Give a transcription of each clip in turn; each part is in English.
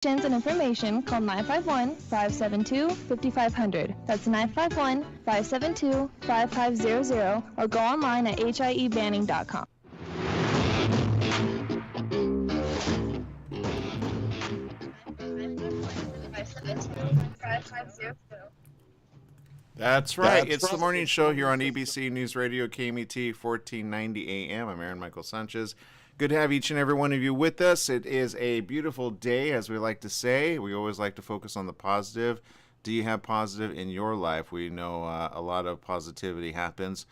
And information, call 951-572-5500. That's 951-572-5500 or go online at hiebanning.com. That's right. It's the morning show here on ABC News Radio, KMET 1490 AM. I'm Aaron Michael Sanchez. Good to have each and every one of you with us. It is a beautiful day, as we like to say. We always like to focus on the positive. Do you have positive in your life? We know a lot of positivity happens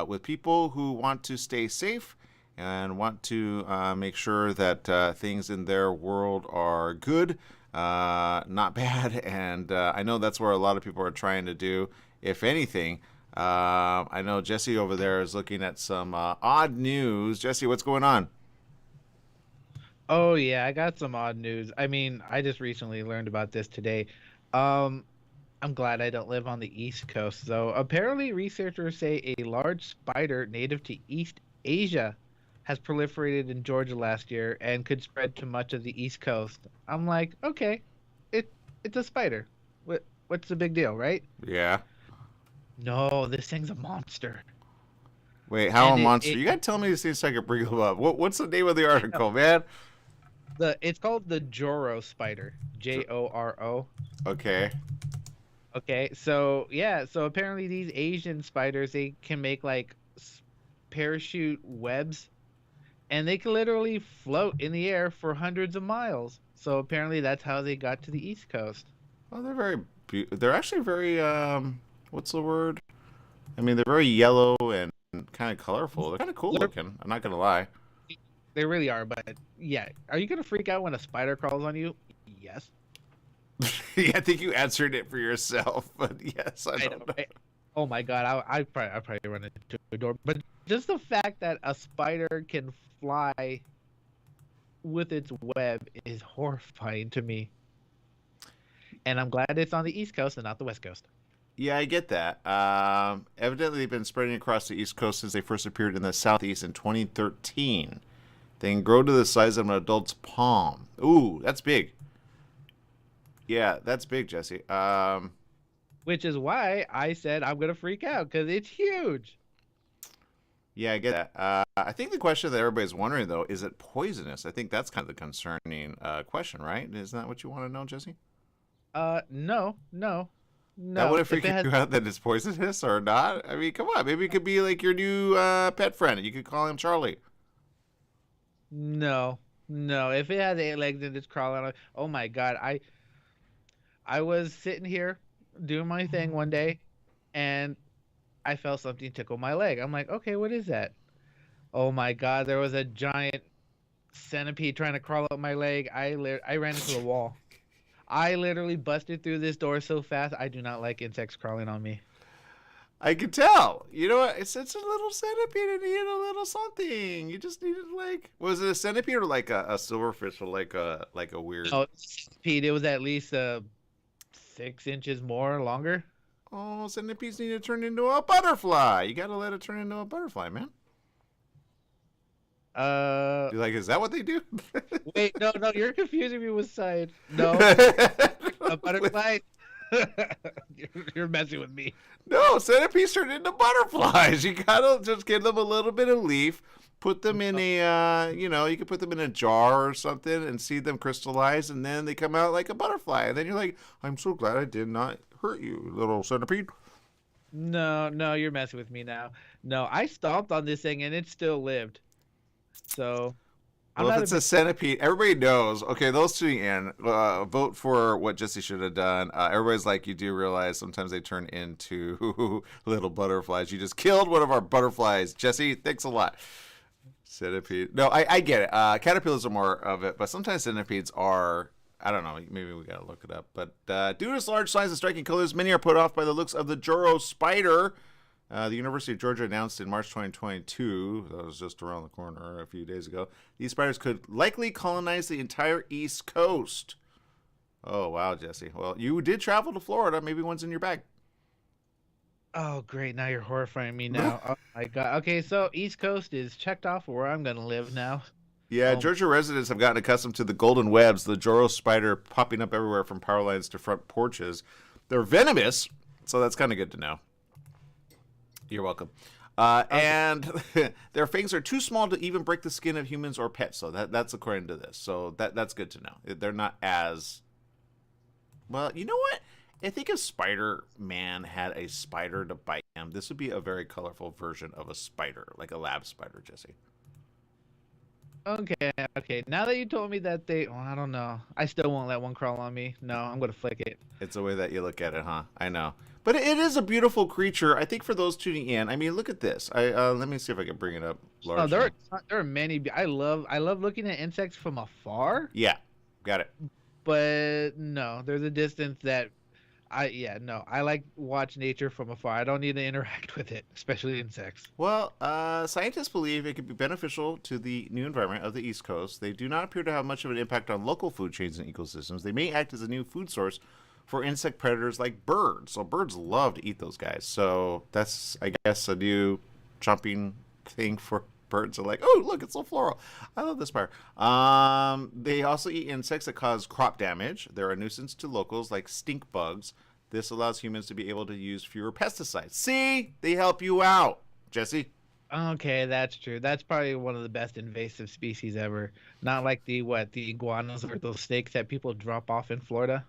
with people who want to stay safe and want to make sure that things in their world are good, not bad. And I know that's where a lot of people are trying to do, if anything. I know Jesse over there is looking at some odd news. Jesse, what's going on? Oh yeah, I got some odd news. I mean, I just recently learned about this today. I'm glad I don't live on the East Coast. So apparently researchers say a large spider native to East Asia has proliferated in Georgia last year and could spread to much of the East Coast. I'm like, okay, it's a spider. What's the big deal, right? Yeah. No, this thing's a monster. Wait, how a monster? You gotta tell me these things so I can bring them up. What's the name of the article, man? It's called the Joro spider. Joro. Okay. Okay, so yeah, so apparently these Asian spiders, they can make like parachute webs, and they can literally float in the air for hundreds of miles. So apparently that's how they got to the East Coast. Well, they're actually very what's the word? I mean, they're very yellow and kind of colorful. They're kind of cool looking. I'm not gonna lie. They really are, but yeah. Are you gonna freak out when a spider crawls on you? Yes. Yeah, I think you answered it for yourself, but yes, I don't know. Oh my god, I probably run into a door. But just the fact that a spider can fly with its web is horrifying to me. And I'm glad it's on the East Coast and not the West Coast. Yeah, I get that. Evidently, they've been spreading across the East Coast since they first appeared in the Southeast in 2013. They can grow to the size of an adult's palm. Ooh, that's big. Yeah, that's big, Jesse. Which is why I said I'm going to freak out, because it's huge. Yeah, I get that. I think the question that everybody's wondering, though, is it poisonous? I think that's kind of the concerning question, right? Isn't that what you want to know, Jesse? No. That would have freaked you out that it's poisonous or not? I mean, come on. Maybe it could be like your new pet friend. You could call him Charlie. No. If it has 8 legs and it's crawling, oh my god! I was sitting here doing my thing one day, and I felt something tickle my leg. I'm like, okay, what is that? Oh my god! There was a giant centipede trying to crawl up my leg. I ran into the wall. I literally busted through this door so fast. I do not like insects crawling on me. I can tell. You know what? It's a little centipede and you need a little something. You just needed was it a centipede or like a silverfish or like a weird? Oh, centipede. It was at least 6 inches longer. Oh, centipedes need to turn into a butterfly. You gotta let it turn into a butterfly, man. You're like, is that what they do? Wait, no, you're confusing me with science. No, a butterfly. You're messing with me. No, centipedes turn into butterflies. You gotta just give them a little bit of leaf, put them in a, you can put them in a jar or something and see them crystallize, and then they come out like a butterfly. And then you're like, I'm so glad I did not hurt you, little centipede. No, you're messing with me now. No, I stomped on this thing and it still lived. So, well, if it's a centipede, everybody knows. Okay, those tuning in, vote for what Jesse should have done. Everybody's like, you do realize sometimes they turn into little butterflies. You just killed one of our butterflies. Jesse, thanks a lot. Centipede. No, I get it. Caterpillars are more of it, but sometimes centipedes are, I don't know, maybe we got to look it up. But due to its large size and striking colors, many are put off by the looks of the Joro spider. The University of Georgia announced in March 2022, that was just around the corner a few days ago, these spiders could likely colonize the entire East Coast. Oh, wow, Jesse. Well, you did travel to Florida. Maybe one's in your bag. Oh, great. Now you're horrifying me now. Oh, my God. Okay, so East Coast is checked off where I'm going to live now. Yeah, Oh, Georgia residents have gotten accustomed to the golden webs, the Joro spider popping up everywhere from power lines to front porches. They're venomous, so that's kind of good to know. You're welcome. okay. And their fangs are too small to even break the skin of humans or pets. So that's according to this. So that's good to know. They're not as well. You know what? I think if Spider Man had a spider to bite him, this would be a very colorful version of a spider, like a lab spider, Jesse. Okay, okay. Now that you told me that I don't know. I still won't let one crawl on me. No, I'm gonna flick it. It's the way that you look at it, huh? I know. But it is a beautiful creature. I think for those tuning in, I mean, look at this. I let me see if I can bring it up Oh, larger. there are many. I love looking at insects from afar, Yeah, got it. but no, there's a distance that yeah, no. I like watch nature from afar. I don't need to interact with it, especially insects. Well, scientists believe it could be beneficial to the new environment of the East Coast. They do not appear to have much of an impact on local food chains and ecosystems. They may act as a new food source for insect predators like birds. So birds love to eat those guys. So that's, I guess, a new chomping thing for birds. Are like, oh, look, it's so floral. I love this part. They also eat insects that cause crop damage. They're a nuisance to locals like stink bugs. This allows humans to be able to use fewer pesticides. See, they help you out, Jesse. Okay, that's true. That's probably one of the best invasive species ever. Not like the iguanas or those snakes that people drop off in Florida.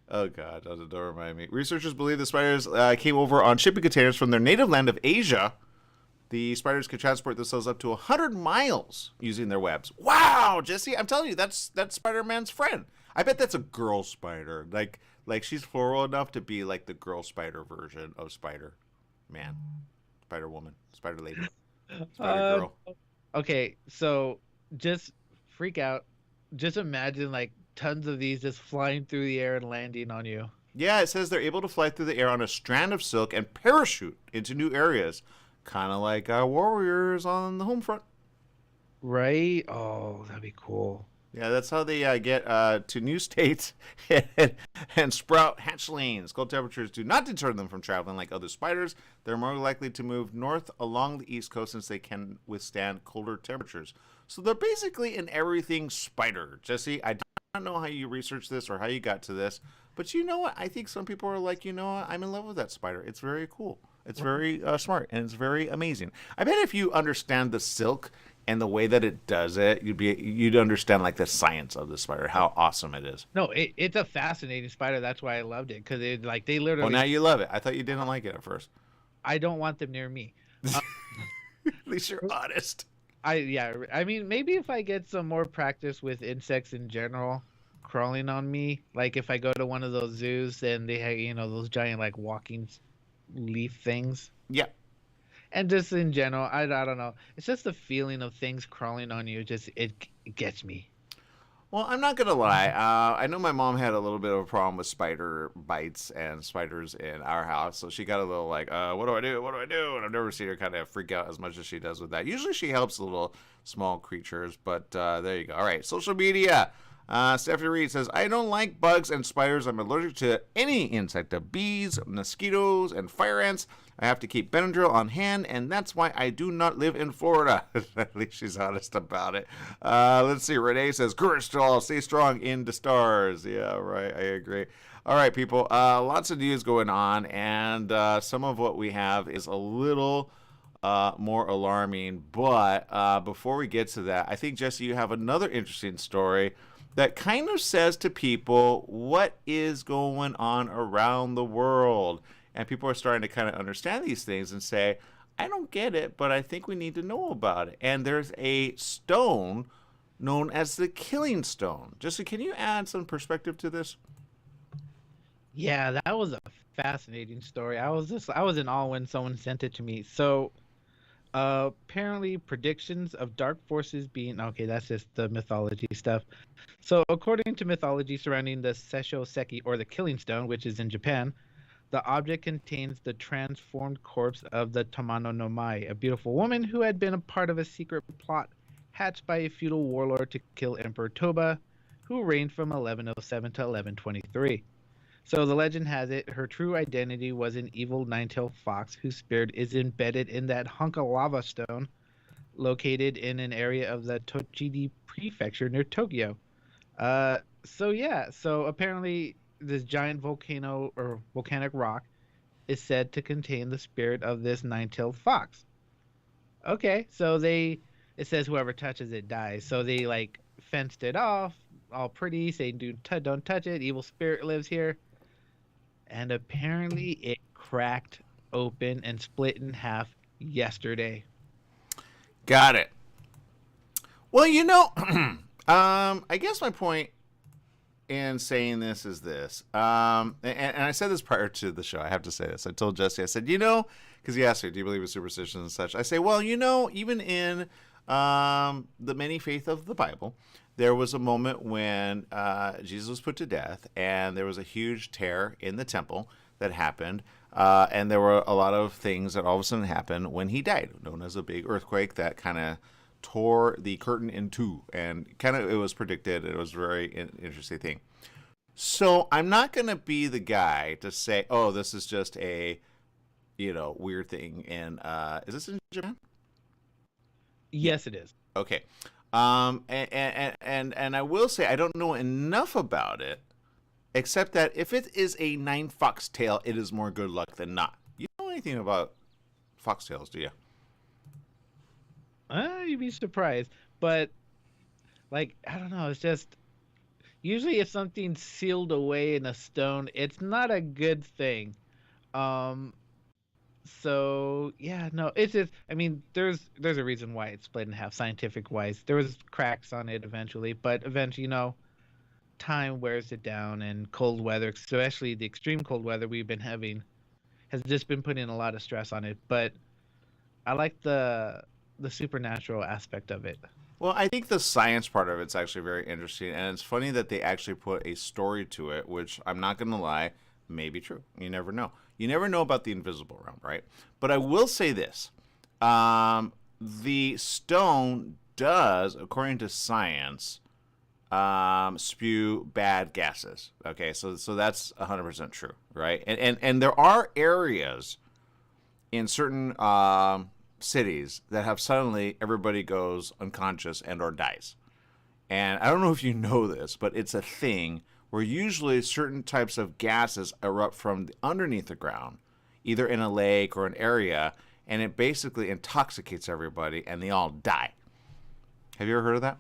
Oh God, don't remind me. Researchers believe the spiders came over on shipping containers from their native land of Asia. The spiders can transport themselves up to 100 miles using their webs. Wow, Jesse, I'm telling you, that's Spider-Man's friend. I bet that's a girl spider. Like she's floral enough to be like the girl spider version of Spider Man, Spider Woman, Spider Lady, Spider Uh, Girl. okay, so just freak out. Just imagine like tons of these just flying through the air and landing on you. Yeah, it says they're able to fly through the air on a strand of silk and parachute into new areas, kind of like warriors on the home front. Right? Oh, that'd be cool. Yeah, that's how they get to new states and sprout hatchlings. Cold temperatures do not deter them from traveling like other spiders. They're more likely to move north along the east coast since they can withstand colder temperatures. So they're basically an everything spider. Jesse, I don't know how you researched this or how you got to this, but you know what? I think some people are like, you know what? I'm in love with that spider. It's very cool. It's very smart and it's very amazing. I bet if you understand the silk and the way that it does it, you'd understand like the science of the spider, how awesome it is. No, it's a fascinating spider. That's why I loved it because it like they Well, literally. now you love it. I thought you didn't like it at first. I don't want them near me. Uh, At least you're honest. I mean maybe if I get some more practice with insects in general crawling on me, like if I go to one of those zoos and they have those giant like walking leaf things. Yeah. And just in general, I don't know. It's just the feeling of things crawling on you. Just it gets me. Well, I'm not gonna lie. I know my mom had a little bit of a problem with spider bites and spiders in our house, so she got a little like, "What do I do? What do I do?" And I've never seen her kind of freak out as much as she does with that. Usually, she helps little small creatures, but there you go. All right, social media. Stephanie Reed says, I don't like bugs and spiders. I'm allergic to any insect, of bees, mosquitoes, and fire ants. I have to keep Benadryl on hand, and that's why I do not live in Florida. At least she's honest about it. Let's see. Renee says, courage to all. Stay strong in the stars. Yeah, right. I agree. All right, people. Lots of news going on, and some of what we have is a little more alarming. But before we get to that, I think, Jesse, you have another interesting story that kind of says to people what is going on around the world. And people are starting to kind of understand these things and say, I don't get it, but I think we need to know about it. And there's a stone known as the Killing Stone. Jesse, can you add some perspective to this? Yeah, that was a fascinating story. I was in awe when someone sent it to me. So apparently predictions of dark forces being okay, that's just the mythology stuff. So according to mythology surrounding the Seisho Seki or the Killing Stone, which is in Japan, the object contains the transformed corpse of the Tamano no Mai, a beautiful woman who had been a part of a secret plot hatched by a feudal warlord to kill Emperor Toba, who reigned from 1107 to 1123. So the legend has it, her true identity was an evil nine-tailed fox whose spirit is embedded in that hunk of lava stone. located in an area of the Tochigi Prefecture near Tokyo. So apparently this giant volcano or volcanic rock is said to contain the spirit of this nine-tailed fox. Okay, so it says whoever touches it dies. So they like fenced it off, all pretty, saying don't touch it. Evil spirit lives here, and apparently it cracked open and split in half yesterday. Got it. Well, I guess my point in saying this is this. And I said this prior to the show. I have to say this. I told Jesse, I said, because he asked me, do you believe in superstitions and such? I say, well, even in the many faith of the Bible, there was a moment when Jesus was put to death, and there was a huge tear in the temple that happened. And there were a lot of things that all of a sudden happened when he died, known as a big earthquake that kind of tore the curtain in two, and kind of it was predicted. It was a very interesting thing. So I'm not going to be the guy to say, oh, this is just a, weird thing. And is this in Japan? Yes, it is. Okay. And I will say I don't know enough about it, except that if it is a 9 foxtail, it is more good luck than not. You don't know anything about foxtails, do you? You'd be surprised, but like I don't know. It's just usually if something's sealed away in a stone, it's not a good thing. Um, so yeah, no, it's just. I mean, there's a reason why it's split in half, scientific wise. There was cracks on it eventually, but eventually, time wears it down, and cold weather, especially the extreme cold weather we've been having, has just been putting a lot of stress on it. But I like the supernatural aspect of it. Well, I think the science part of it's actually very interesting, and it's funny that they actually put a story to it, which I'm not going to lie, may be true. You never know. You never know about the invisible realm, right? But I will say this: the stone does, according to science, spew bad gases. Okay, so that's 100% true, right? And there are areas in certain cities that have suddenly everybody goes unconscious and or dies. And I don't know if you know this, but it's a thing where usually certain types of gases erupt from underneath the ground, either in a lake or an area, and it basically intoxicates everybody and they all die. Have you ever heard of that?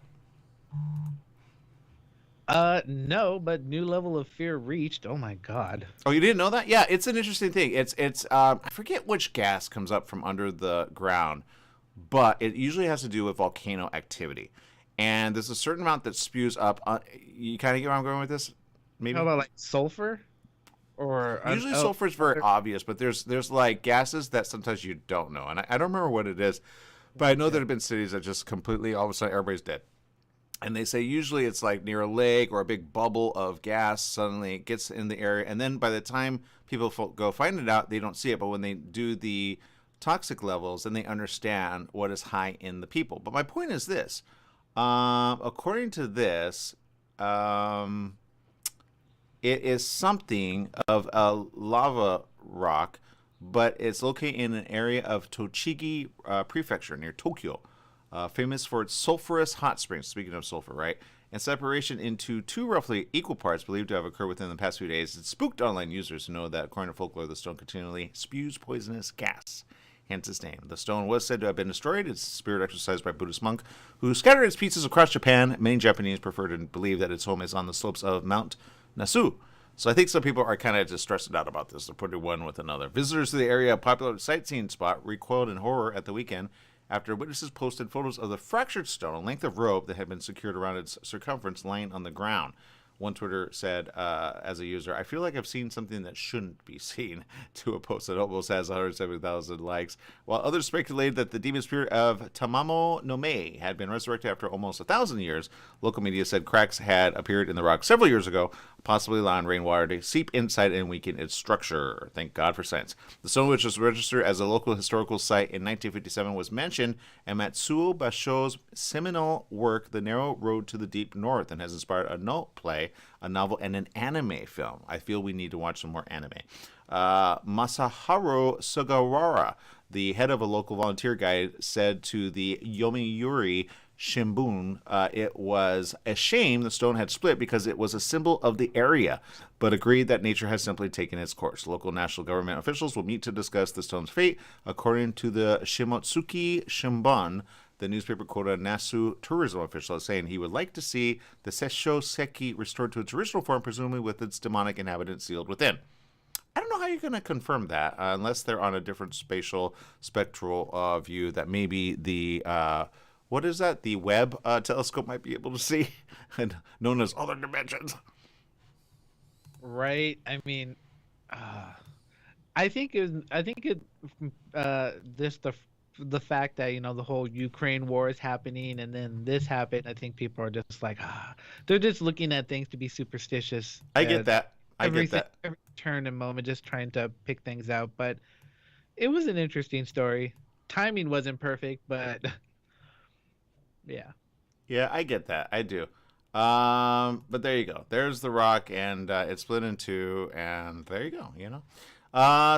No, but new level of fear reached. Oh my god. Oh, you didn't know that? Yeah, it's an interesting thing. It's I forget which gas comes up from under the ground, but it usually has to do with volcano activity. And there's a certain amount that spews up. You kind of get where I'm going with this? Maybe. How about like sulfur? Or Usually sulfur is very obvious, but there's like gases that sometimes you don't know, and I don't remember what it is, but I know there have been cities that just completely all of a sudden everybody's dead. And they say usually it's like near a lake or a big bubble of gas suddenly gets in the area. And then by the time people go find it out, they don't see it. But when they do the toxic levels, then they understand what is high in the people. But my point is this. According to this, it is something of a lava rock, but it's located in an area of Tochigi Prefecture near Tokyo. Famous for its sulfurous hot springs, speaking of sulfur, right? And separation into 2 roughly equal parts believed to have occurred within the past few days. It spooked online users who know that, according to folklore, the stone continually spews poisonous gas, hence its name. The stone was said to have been destroyed. Its spirit exorcised by a Buddhist monk who scattered its pieces across Japan. Many Japanese prefer to believe that its home is on the slopes of Mount Nasu. So I think some people are kind of just stressed out about this. They're putting one with another. Visitors to the area, a popular sightseeing spot, recoiled in horror at the weekend after witnesses posted photos of the fractured stone, a length of rope that had been secured around its circumference, lying on the ground. One Twitter said, as a user, I feel like I've seen something that shouldn't be seen, to a post that almost has 170,000 likes, while others speculated that the demon spirit of Tamamo no Mae had been resurrected after almost 1,000 years. Local media said cracks had appeared in the rock several years ago, possibly allowing rainwater to seep inside and weaken its structure. Thank God for science. The stone, which was registered as a local historical site in 1957, was mentioned in Matsuo Basho's seminal work, The Narrow Road to the Deep North, and has inspired a note play a novel, and an anime film. I feel we need to watch some more anime. Masaharu Sugawara, the head of a local volunteer guide, said to the Yomiuri Shimbun, it was a shame the stone had split because it was a symbol of the area, but agreed that nature has simply taken its course. Local national government officials will meet to discuss the stone's fate. According to the Shimotsuki Shimbun, the newspaper quoted a Nasu tourism official as saying he would like to see the Sessho Seki restored to its original form, presumably with its demonic inhabitants sealed within. I don't know how you're going to confirm that unless they're on a different spectral view that maybe the what is that? The Webb telescope might be able to see, and known as other dimensions. Right. I mean, I think just the fact that the whole Ukraine war is happening and then this happened. I think people are just like they're just looking at things to be superstitious. I get that. Every turn and moment, just trying to pick things out. But it was an interesting story. Timing wasn't perfect, but. Yeah, I get that. I do. But there you go. There's the rock, and it's split in two, and there you go.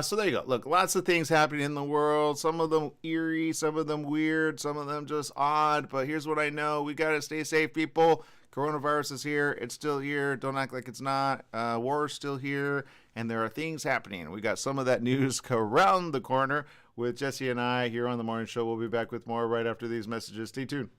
So there you go. Look, lots of things happening in the world. Some of them eerie, some of them weird, some of them just odd. But here's what I know: we gotta stay safe, people. Coronavirus is here. It's still here. Don't act like it's not. War is still here, and there are things happening. We got some of that news around the corner with Jesse and I here on the morning show. We'll be back with more right after these messages. Stay tuned.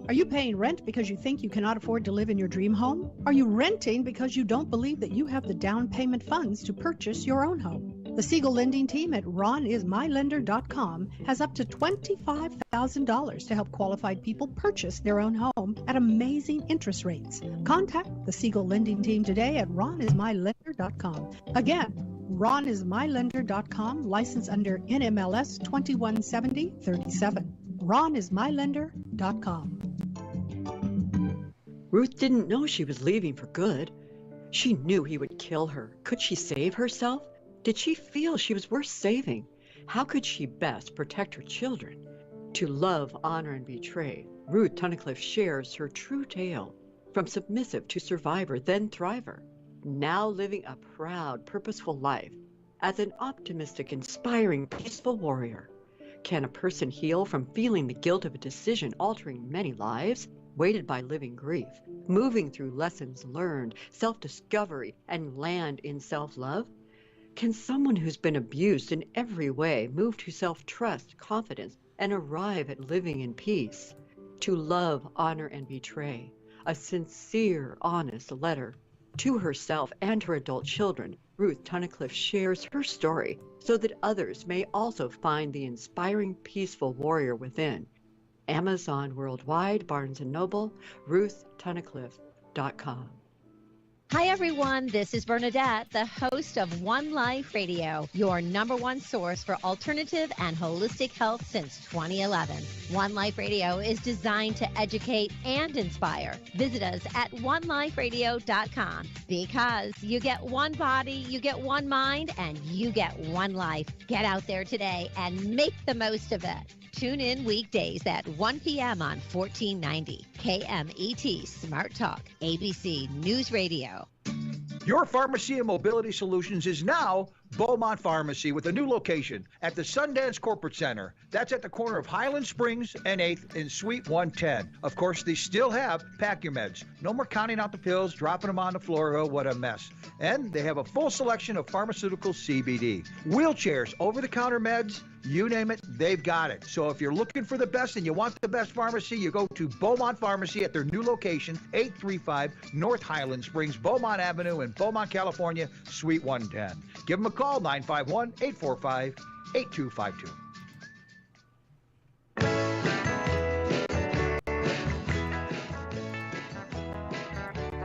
Are you paying rent because you think you cannot afford to live in your dream home? Are you renting because you don't believe that you have the down payment funds to purchase your own home? The Siegel Lending team at ronismylender.com has up to $25,000 to help qualified people purchase their own home at amazing interest rates. Contact the Siegel Lending team today at ronismylender.com. Again, ronismylender.com, license under NMLS 217037. ronismylender.com. Ruth didn't know she was leaving for good. She knew he would kill her. Could she save herself? Did she feel she was worth saving? How could she best protect her children? To love, honor, and betray, Ruth Tunnicliffe shares her true tale, from submissive to survivor, then thriver, now living a proud, purposeful life as an optimistic, inspiring, peaceful warrior. Can a person heal from feeling the guilt of a decision altering many lives, weighted by living grief, moving through lessons learned, self-discovery, and land in self-love? Can someone who's been abused in every way move to self-trust, confidence, and arrive at living in peace? To love, honor, and betray, a sincere, honest letter to herself and her adult children, Ruth Tunnicliffe shares her story so that others may also find the inspiring, peaceful warrior within. Amazon worldwide, Barnes & Noble, RuthTunnicliffe.com. Hi, everyone. This is Bernadette, the host of One Life Radio, your number one source for alternative and holistic health since 2011. One Life Radio is designed to educate and inspire. Visit us at oneliferadio.com because you get one body, you get one mind, and you get one life. Get out there today and make the most of it. Tune in weekdays at 1 p.m. on 1490 KMET Smart Talk, ABC News Radio. Your pharmacy and mobility solutions is now Beaumont Pharmacy with a new location at the Sundance Corporate Center. That's at the corner of Highland Springs and 8th in Suite 110. Of course, they still have Pack Your Meds. No more counting out the pills, dropping them on the floor. Oh, what a mess. And they have a full selection of pharmaceutical CBD. Wheelchairs, over-the-counter meds, you name it, they've got it. So if you're looking for the best and you want the best pharmacy, you go to Beaumont Pharmacy at their new location, 835 North Highland Springs, Beaumont Avenue in Beaumont, California, Suite 110. Give them a call, 951-845-8252.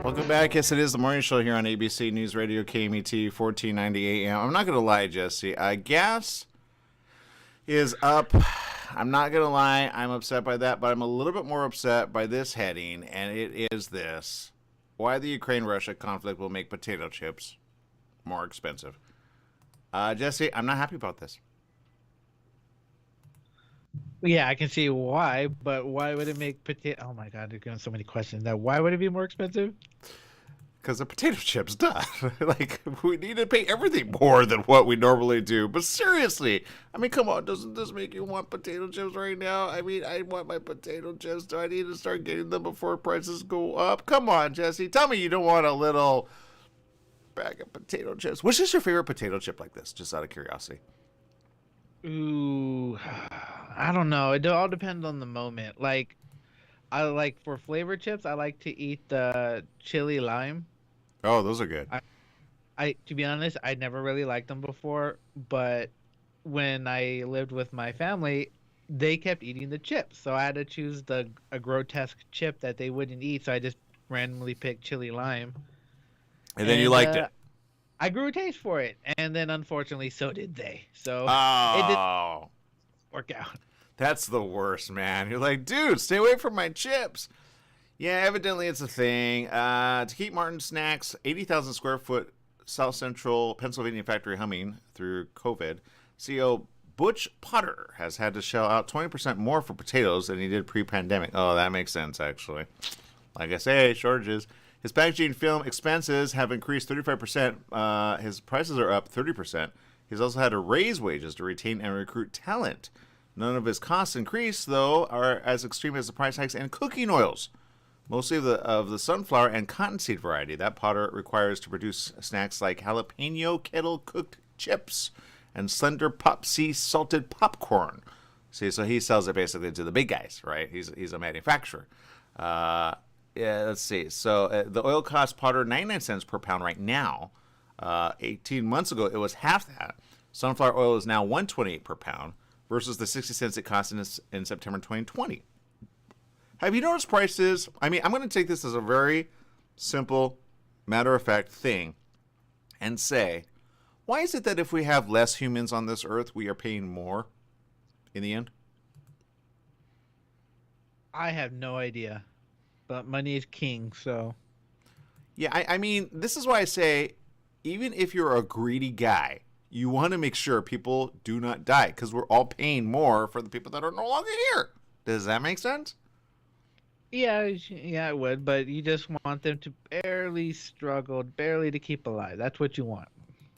Welcome back. Yes, it is the morning show here on ABC News Radio, KMET, 1490 AM. I'm not going to lie, Jesse. Gas is up. I'm not going to lie. I'm upset by that, but I'm a little bit more upset by this heading, and it is this. Why the Ukraine-Russia conflict will make potato chips more expensive. Jesse, I'm not happy about this. Yeah, I can see why, but why would it make potato? Oh my God, there's going so many questions. Now, why would it be more expensive? Because the potato chips, duh. Like, we need to pay everything more than what we normally do. But seriously, I mean, come on, doesn't this make you want potato chips right now? I mean, I want my potato chips. Do I need to start getting them before prices go up? Come on, Jesse. Tell me you don't want a little bag of potato chips. Which is your favorite potato chip like this, just out of curiosity? Ooh, I don't know. It all depends on the moment. Like, I like for flavor chips, I like to eat the chili lime. Oh, those are good. To be honest, I never really liked them before, but when I lived with my family, they kept eating the chips, so I had to choose a grotesque chip that they wouldn't eat. So I just randomly picked chili lime, And then you and liked it. I grew a taste for it, and then unfortunately, so did they. So it didn't Oh, work out. that's the worst, man. You're like, dude, stay away from my chips. Yeah, evidently it's a thing. To keep Martin Snacks 80,000 square foot South Central Pennsylvania factory humming through COVID, CEO Butch Potter has had to shell out 20% more for potatoes than he did pre-pandemic. Oh, that makes sense, actually. Like I say, shortages. His packaging film expenses have increased 35%. His prices are up 30%. He's also had to raise wages to retain and recruit talent. None of his costs increase, though, are as extreme as the price hikes in cooking oils. Mostly of the sunflower and cottonseed variety that Potter requires to produce snacks like jalapeno kettle cooked chips and slender pop sea salted popcorn. See, so he sells it basically to the big guys, right? He's a manufacturer. Yeah, let's see. So the oil costs Potter 99 cents per pound right now. 18 months ago, it was half that. Sunflower oil is now 128 per pound versus the 60 cents it cost in September 2020. Have you noticed prices? I mean, I'm going to take this as a very simple, matter-of-fact thing and say, why is it that if we have less humans on this earth, we are paying more in the end? I have no idea, but money is king. So Yeah, I mean, this is why I say, even if you're a greedy guy, you want to make sure people do not die because we're all paying more for the people that are no longer here. Does that make sense? yeah, yeah, it would. But you just want them to barely struggle, barely to keep alive. That's what you want.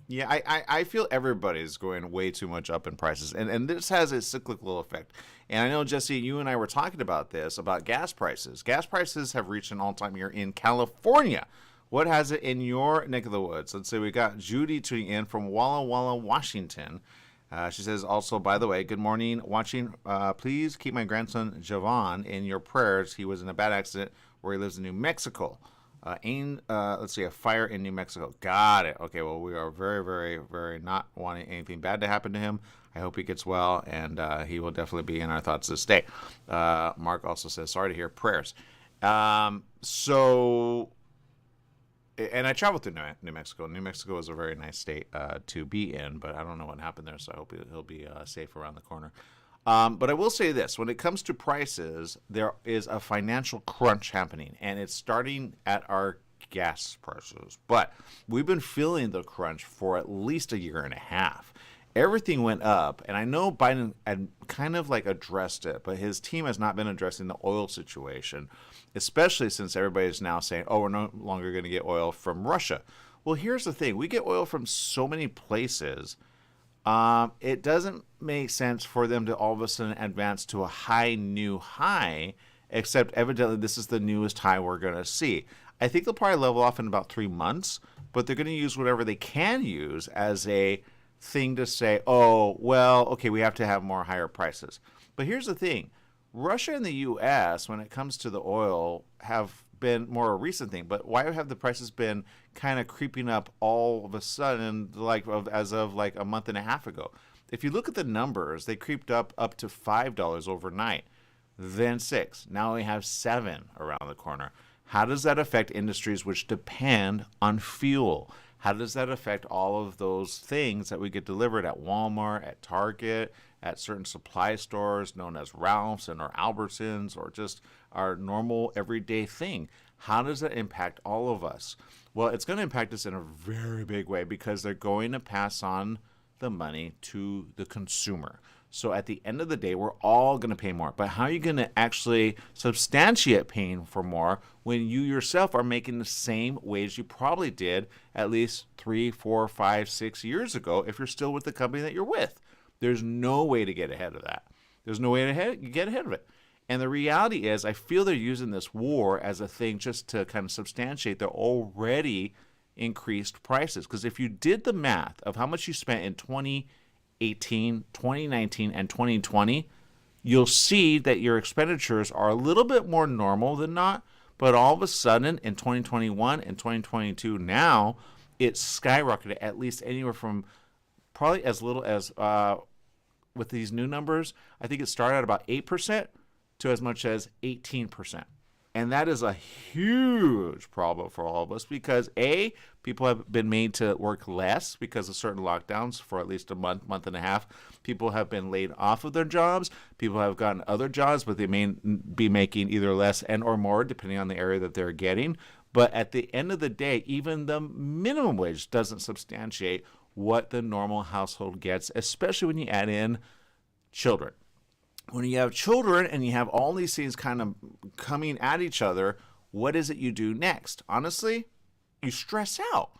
Yeah, I feel everybody's going way too much up in prices, and this has a cyclical effect. And I know, Jesse, you and I were talking about this, about gas prices. Gas prices have reached an all-time year in California. What has it in your neck of the woods? Let's say we got Judy tuning in from Walla Walla, Washington. She says, also, by the way, good morning, watching. Please keep my grandson, Javon, in your prayers. He was in a bad accident where he lives in New Mexico. Let's see, a fire in New Mexico. Got it. Okay, well, we are very, very, very not wanting anything bad to happen to him. I hope he gets well, and he will definitely be in our thoughts this day. Mark also says, sorry to hear, prayers. And I traveled through New Mexico. New Mexico is a very nice state to be in, but I don't know what happened there, so I hope he'll be safe around the corner. But I will say this. When it comes to prices, there is a financial crunch happening, and it's starting at our gas prices. But we've been feeling the crunch for at least a year and a half. Everything went up, and I know Biden had kind of like addressed it, but his team has not been addressing the oil situation, especially since everybody's now saying, oh, we're no longer going to get oil from Russia. Well, here's the thing. We get oil from so many places. It doesn't make sense for them to all of a sudden advance to a new high, except evidently this is the newest high we're going to see. I think they'll probably level off in about 3 months, but they're going to use whatever they can use as a thing to say, oh, well, okay, we have to have more higher prices. But here's the thing. Russia and the U.S., when it comes to the oil, have been more a recent thing. But why have the prices been kind of creeping up all of a sudden, as of like a month and a half ago? If you look at the numbers, they creeped up to $5 overnight, then $6. Now we have $7 around the corner. How does that affect industries which depend on fuel? How does that affect all of those things that we get delivered at Walmart, at Target, at certain supply stores known as Ralph's and or Albertsons, or just our normal everyday thing? How does that impact all of us? Well, it's going to impact us in a very big way because they're going to pass on the money to the consumer. So at the end of the day, we're all going to pay more. But how are you going to actually substantiate paying for more when you yourself are making the same wage you probably did at least 3, 4, 5, 6 years ago if you're still with the company that you're with? There's no way to get ahead of that. There's no way to get ahead of it. And the reality is, I feel they're using this war as a thing just to kind of substantiate their already increased prices. Because if you did the math of how much you spent in 2018, 2019, and 2020, you'll see that your expenditures are a little bit more normal than not. But all of a sudden, in 2021 and 2022 now, it's skyrocketed at least anywhere from probably as little as, with these new numbers, I think it started at about 8% to as much as 18%. And that is a huge problem for all of us because, A, people have been made to work less because of certain lockdowns for at least a month, month and a half. People have been laid off of their jobs. People have gotten other jobs, but they may be making either less and or more depending on the area that they're getting. But at the end of the day, even the minimum wage doesn't substantiate what the normal household gets, especially when you add in children. When you have children and you have all these things kind of coming at each other, what is it you do next? Honestly, you stress out.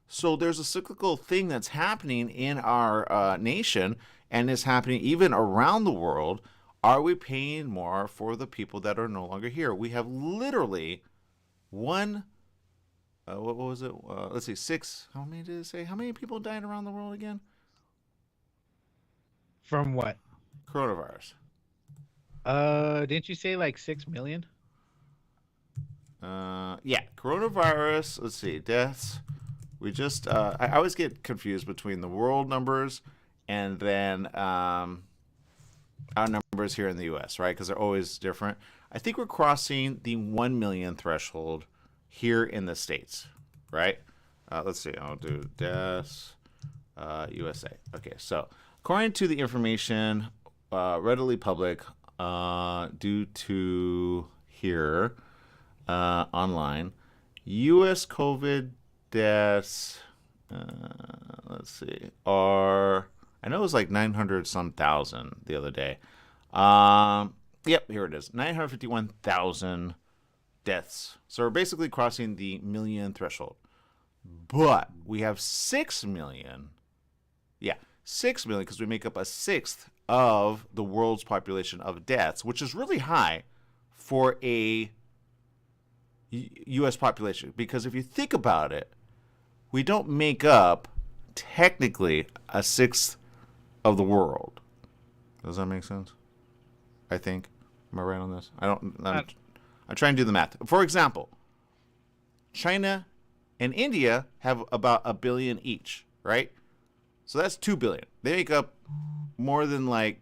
So there's a cyclical thing that's happening in our nation and is happening even around the world. Are we paying more for the people that are no longer here? We have literally what was it? Let's see, 6. How many did it say? How many people died around the world again? From what? Coronavirus. Didn't you say like 6 million? Yeah, coronavirus. Let's see, deaths. We just, I always get confused between the world numbers and then our numbers here in the U.S., right? Because they're always different. I think we're crossing the 1 million threshold here in the States, right? Let's see, I'll do deaths, USA. Okay, so according to the information readily public due to here online, U.S. COVID deaths, let's see, I know it was like 900 some thousand the other day. Yep, here it is, 951,000 deaths. So we're basically crossing the million threshold. But we have 6 million. Yeah, 6 million because we make up a sixth of the world's population of deaths, which is really high for a U.S. population. Because if you think about it, we don't make up technically a sixth of the world. Does that make sense? I think. Am I right on this? I'm trying to do the math. For example, China and India have about 1 billion each, right? So that's 2 billion. They make up more than like,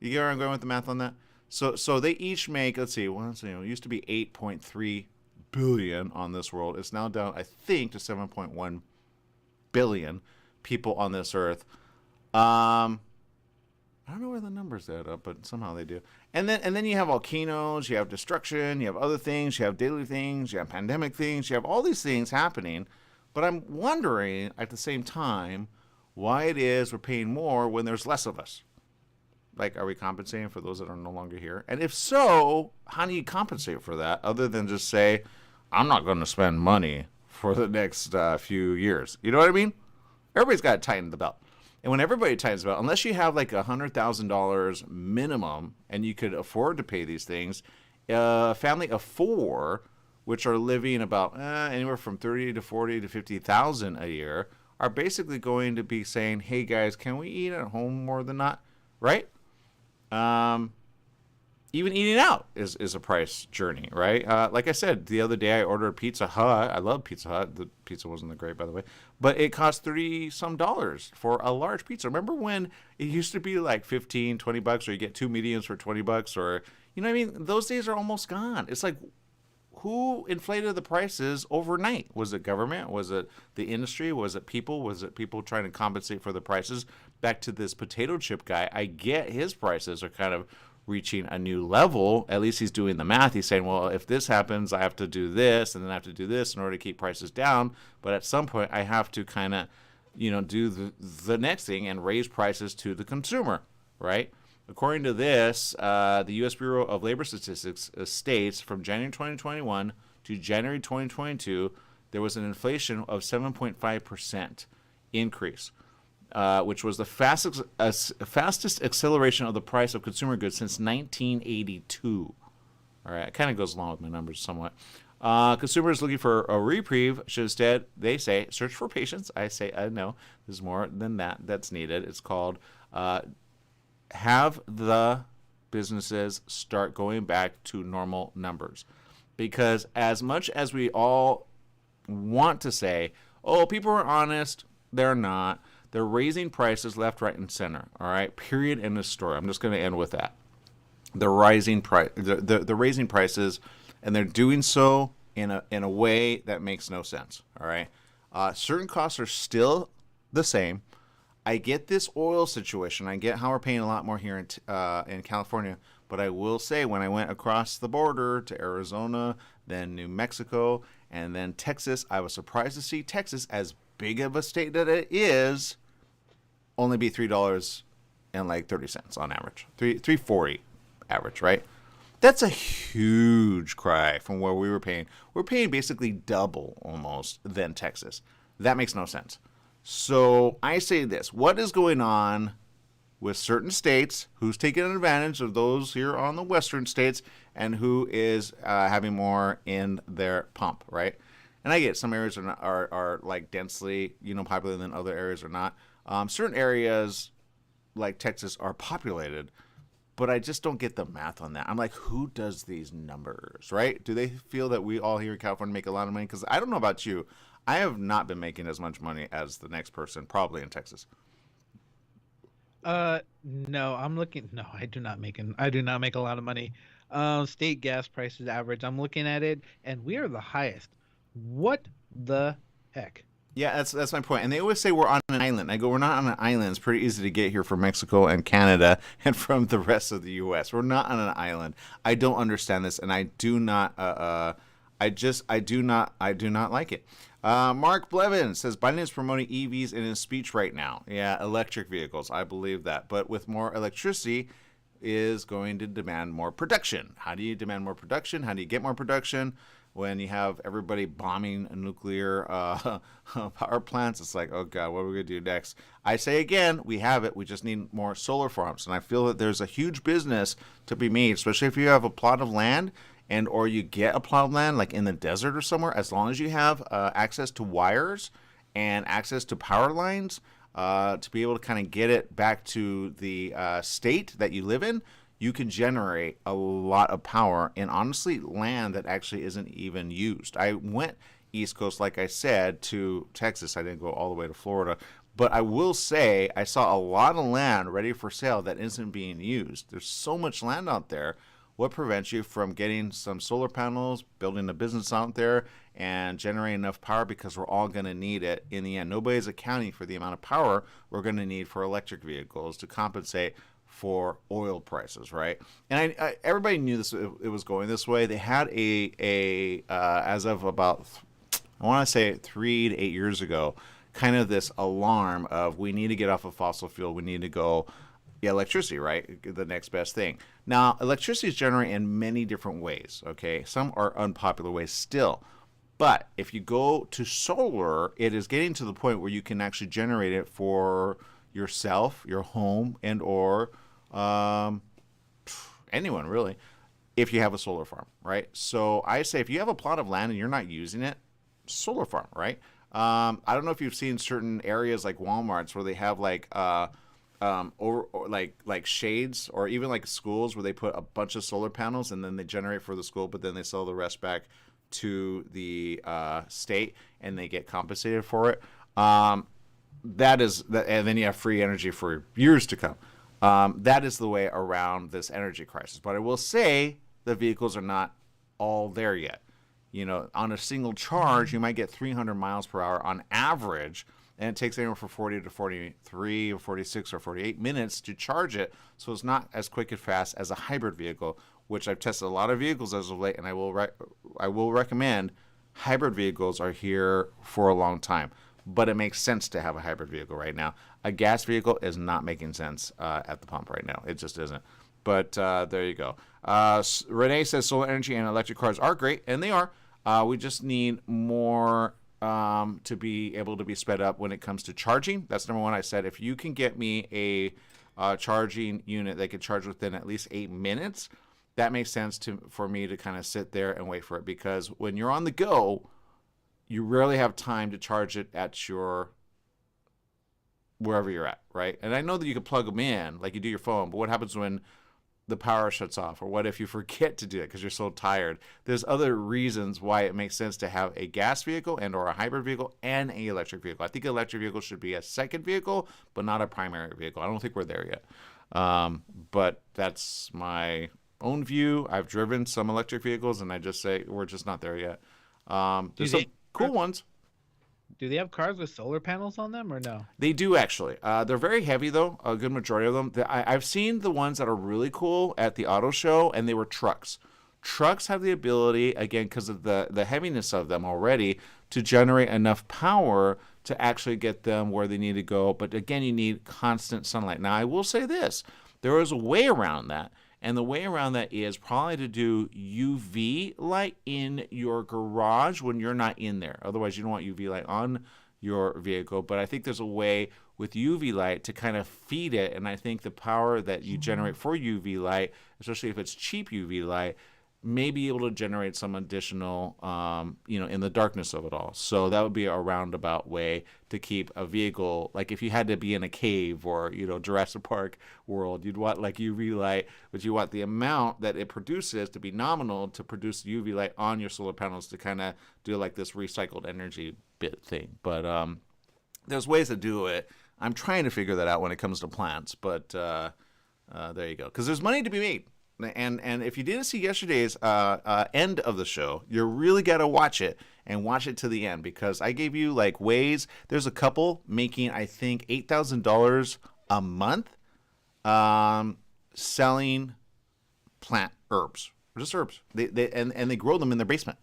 you get where I'm going with the math on that? So they each make, let's see, it used to be 8.3 billion on this world. It's now down, I think, to 7.1 billion people on this earth. I don't know where the numbers add up, but somehow they do. And then you have volcanoes, you have destruction, you have other things, you have daily things, you have pandemic things, you have all these things happening. But I'm wondering at the same time why it is we're paying more when there's less of us. Like, are we compensating for those that are no longer here? And if so, how do you compensate for that other than just say, I'm not going to spend money for the next few years? You know what I mean? Everybody's got to tighten the belt. And when everybody tightens the belt, unless you have like $100,000 minimum and you could afford to pay these things, a family of 4, which are living about anywhere from 30 to 40 to 50,000 a year, are basically going to be saying, hey guys, can we eat at home more than not? Right? Even eating out is a price journey, right? Like I said, the other day I ordered Pizza Hut. I love Pizza Hut. The pizza wasn't that great, by the way. But it cost $30 some for a large pizza. Remember when it used to be like $15, $20, or you get 2 mediums for $20, or, you know what I mean? Those days are almost gone. It's like, who inflated the prices overnight? Was it government? Was it the industry? Was it people? Was it people trying to compensate for the prices? Back to this potato chip guy, I get his prices are kind of reaching a new level. At least he's doing the math. He's saying, well, if this happens, I have to do this, and then I have to do this in order to keep prices down. But at some point, I have to kind of, do the next thing and raise prices to the consumer. right? According to this, the U.S. Bureau of Labor Statistics states from January 2021 to January 2022, there was an inflation of 7.5% increase, which was the fastest acceleration of the price of consumer goods since 1982. All right, it kind of goes along with my numbers somewhat. Consumers looking for a reprieve should instead, they say, search for patience. I say, no, there's more than that that's needed. It's called have the businesses start going back to normal numbers. Because as much as we all want to say, oh, people are honest, they're not. They're raising prices left, right, and center. All right, period, end of story. I'm just going to end with that. They're raising prices, and they're doing so in a way that makes no sense. All right, certain costs are still the same. I get this oil situation. I get how we're paying a lot more here in California. But I will say, when I went across the border to Arizona, then New Mexico, and then Texas, I was surprised to see Texas, as big of a state that it is, only be $3.30 on average, $3.40 average, right? That's a huge cry from where we were paying. We're paying basically double almost than Texas. That makes no sense. So I say this: what is going on with certain states? Who's taking advantage of those here on the western states, and who is having more in their pump, right? And I get some areas are like densely, popular than other areas are not. Certain areas like Texas are populated, but I just don't get the math on that. I'm like, who does these numbers, right? Do they feel that we all here in California make a lot of money? Because I don't know about you. I have not been making as much money as the next person, probably in Texas. No, I'm looking. No, I do not make a lot of money. State gas prices average. I'm looking at it, and we are the highest. What the heck? Yeah, that's my point. And they always say we're on an island. I go, we're not on an island. It's pretty easy to get here from Mexico and Canada and from the rest of the U.S. We're not on an island. I don't understand this, and I do not. I do not like it. Mark Blevins says Biden is promoting EVs in his speech right now. Yeah, electric vehicles. I believe that. But with more electricity is going to demand more production. How do you demand more production? How do you get more production? When you have everybody bombing nuclear power plants, it's like, oh, God, what are we going to do next? I say again, we have it. We just need more solar farms. And I feel that there's a huge business to be made, especially if you have a plot of land and or you get a plot of land like in the desert or somewhere. As long as you have access to wires and access to power lines to be able to kind of get it back to the state that you live in, you can generate a lot of power in, honestly, land that actually isn't even used. I went East Coast, like I said, to Texas. I didn't go all the way to Florida. But I will say I saw a lot of land ready for sale that isn't being used. There's so much land out there. What prevents you from getting some solar panels, building a business out there, and generating enough power? Because we're all going to need it in the end. Nobody's accounting for the amount of power we're going to need for electric vehicles to compensate for oil prices, right? And I everybody knew this. It was going this way. They had a as of about, I want to say 3 to 8 years ago, kind of this alarm of we need to get off of fossil fuel. We need to go electricity, right? The next best thing. Now, electricity is generated in many different ways. Okay, some are unpopular ways still. But if you go to solar, it is getting to the point where you can actually generate it for yourself, your home, and or anyone really, if you have a solar farm, right? So I say if you have a plot of land and you're not using it, solar farm, right? I don't know if you've seen certain areas like Walmarts where they have like like shades, or even like schools where they put a bunch of solar panels and then they generate for the school, but then they sell the rest back to the state and they get compensated for it. That is, and then you have free energy for years to come. That is the way around this energy crisis. But I will say the vehicles are not all there yet. On a single charge, you might get 300 miles per hour on average, and it takes anywhere from 40 to 43 or 46 or 48 minutes to charge it. So it's not as quick and fast as a hybrid vehicle, which I've tested a lot of vehicles as of late, and I will recommend hybrid vehicles are here for a long time. but it makes sense to have a hybrid vehicle right now. A gas vehicle is not making sense at the pump right now. It just isn't. But there you go. Renee says solar energy and electric cars are great, and they are. We just need more to be able to be sped up when it comes to charging. That's number one. I said if you can get me a charging unit that can charge within at least 8 minutes, that makes sense for me to kind of sit there and wait for it, because when you're on the go, you rarely have time to charge it at your wherever you're at, right? And I know that you can plug them in like you do your phone, but what happens when the power shuts off, or what if you forget to do it because you're so tired? There's other reasons why it makes sense to have a gas vehicle and or a hybrid vehicle and an electric vehicle. I think an electric vehicle should be a second vehicle, but not a primary vehicle. I don't think we're there yet. But that's my own view. I've driven some electric vehicles, and I just say we're just not there yet. There's some cool ones. Do they have cars with solar panels on them or no? They do, actually. They're very heavy, though, a good majority of them. I've seen the ones that are really cool at the auto show, and they were trucks. Trucks have the ability, again, because of the heaviness of them already, to generate enough power to actually get them where they need to go. But, again, you need constant sunlight. Now, I will say this. There is a way around that. And the way around that is probably to do UV light in your garage when you're not in there. Otherwise, you don't want UV light on your vehicle. But I think there's a way with UV light to kind of feed it. And I think the power that you generate for UV light, especially if it's cheap UV light, may be able to generate some additional, in the darkness of it all. So that would be a roundabout way to keep a vehicle, like if you had to be in a cave or, Jurassic Park world, you'd want like UV light, but you want the amount that it produces to be nominal to produce UV light on your solar panels to kind of do like this recycled energy bit thing. But there's ways to do it. I'm trying to figure that out when it comes to plants, but there you go. Because there's money to be made. And if you didn't see yesterday's end of the show, you really got to watch it and watch it to the end, because I gave you like ways. There's a couple making, I think, $8,000 a month selling plant herbs, just herbs. They grow them in their basement.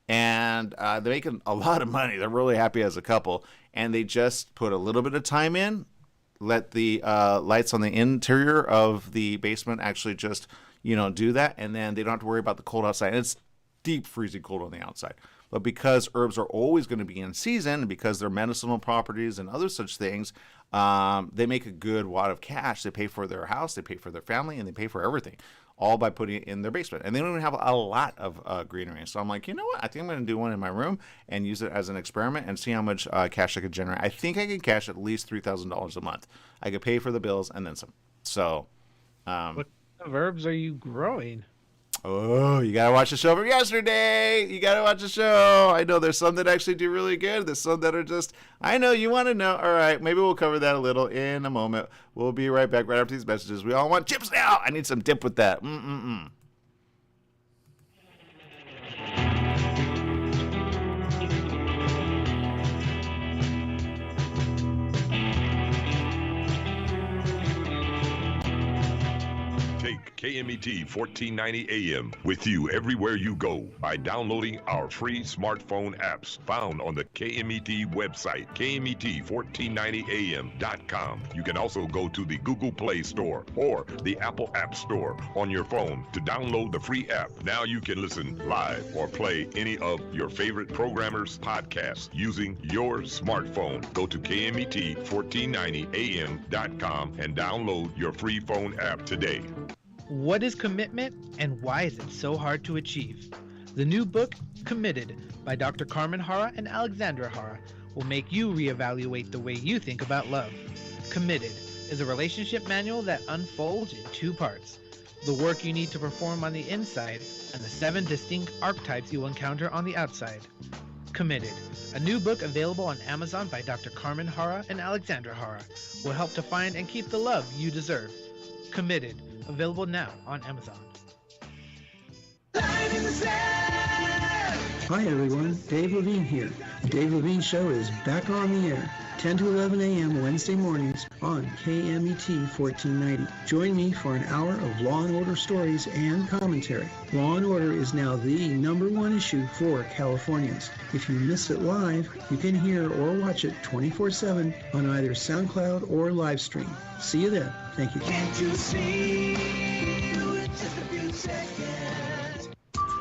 And they're making a lot of money. They're really happy as a couple. And they just put a little bit of time in, let the lights on the interior of the basement actually just, do that. And then they don't have to worry about the cold outside. And it's deep freezing cold on the outside. But because herbs are always going to be in season, and because they're medicinal properties and other such things, they make a good wad of cash. They pay for their house, they pay for their family, and they pay for everything, all by putting it in their basement. And they don't even have a lot of greenery. So I'm like, you know what? I think I'm going to do one in my room and use it as an experiment and see how much cash I could generate. I think I can cash at least $3,000 a month. I could pay for the bills and then some. So, what kind of herbs are you growing? Oh, you got to watch the show from yesterday. You got to watch the show. I know there's some that actually do really good. There's some that are just, I know you want to know. All right, maybe we'll cover that a little in a moment. We'll be right back right after these messages. We all want chips now. I need some dip with that. KMET 1490 AM with you everywhere you go by downloading our free smartphone apps found on the KMET website, KMET1490am.com. You can also go to the Google Play Store or the Apple App Store on your phone to download the free app. Now you can listen live or play any of your favorite programmers' podcasts using your smartphone. Go to KMET1490am.com and download your free phone app today. What is commitment and why is it so hard to achieve? The new book, Committed, by Dr. Carmen Hara and Alexandra Hara, will make you reevaluate the way you think about love. Committed is a relationship manual that unfolds in 2 parts: the work you need to perform on the inside and the 7 distinct archetypes you will encounter on the outside. Committed, a new book available on Amazon by Dr. Carmen Hara and Alexandra Hara, will help to find and keep the love you deserve. Committed, available now on Amazon. Hi everyone, Dave Levine here. The Dave Levine Show is back on the air. 10 to 11 a.m. Wednesday mornings on KMET 1490. Join me for an hour of Law & Order stories and commentary. Law & Order is now the #1 issue for Californians. If you miss it live, you can hear or watch it 24/7 on either SoundCloud or live stream. See you there. Thank you. Can't you see? Just a few seconds.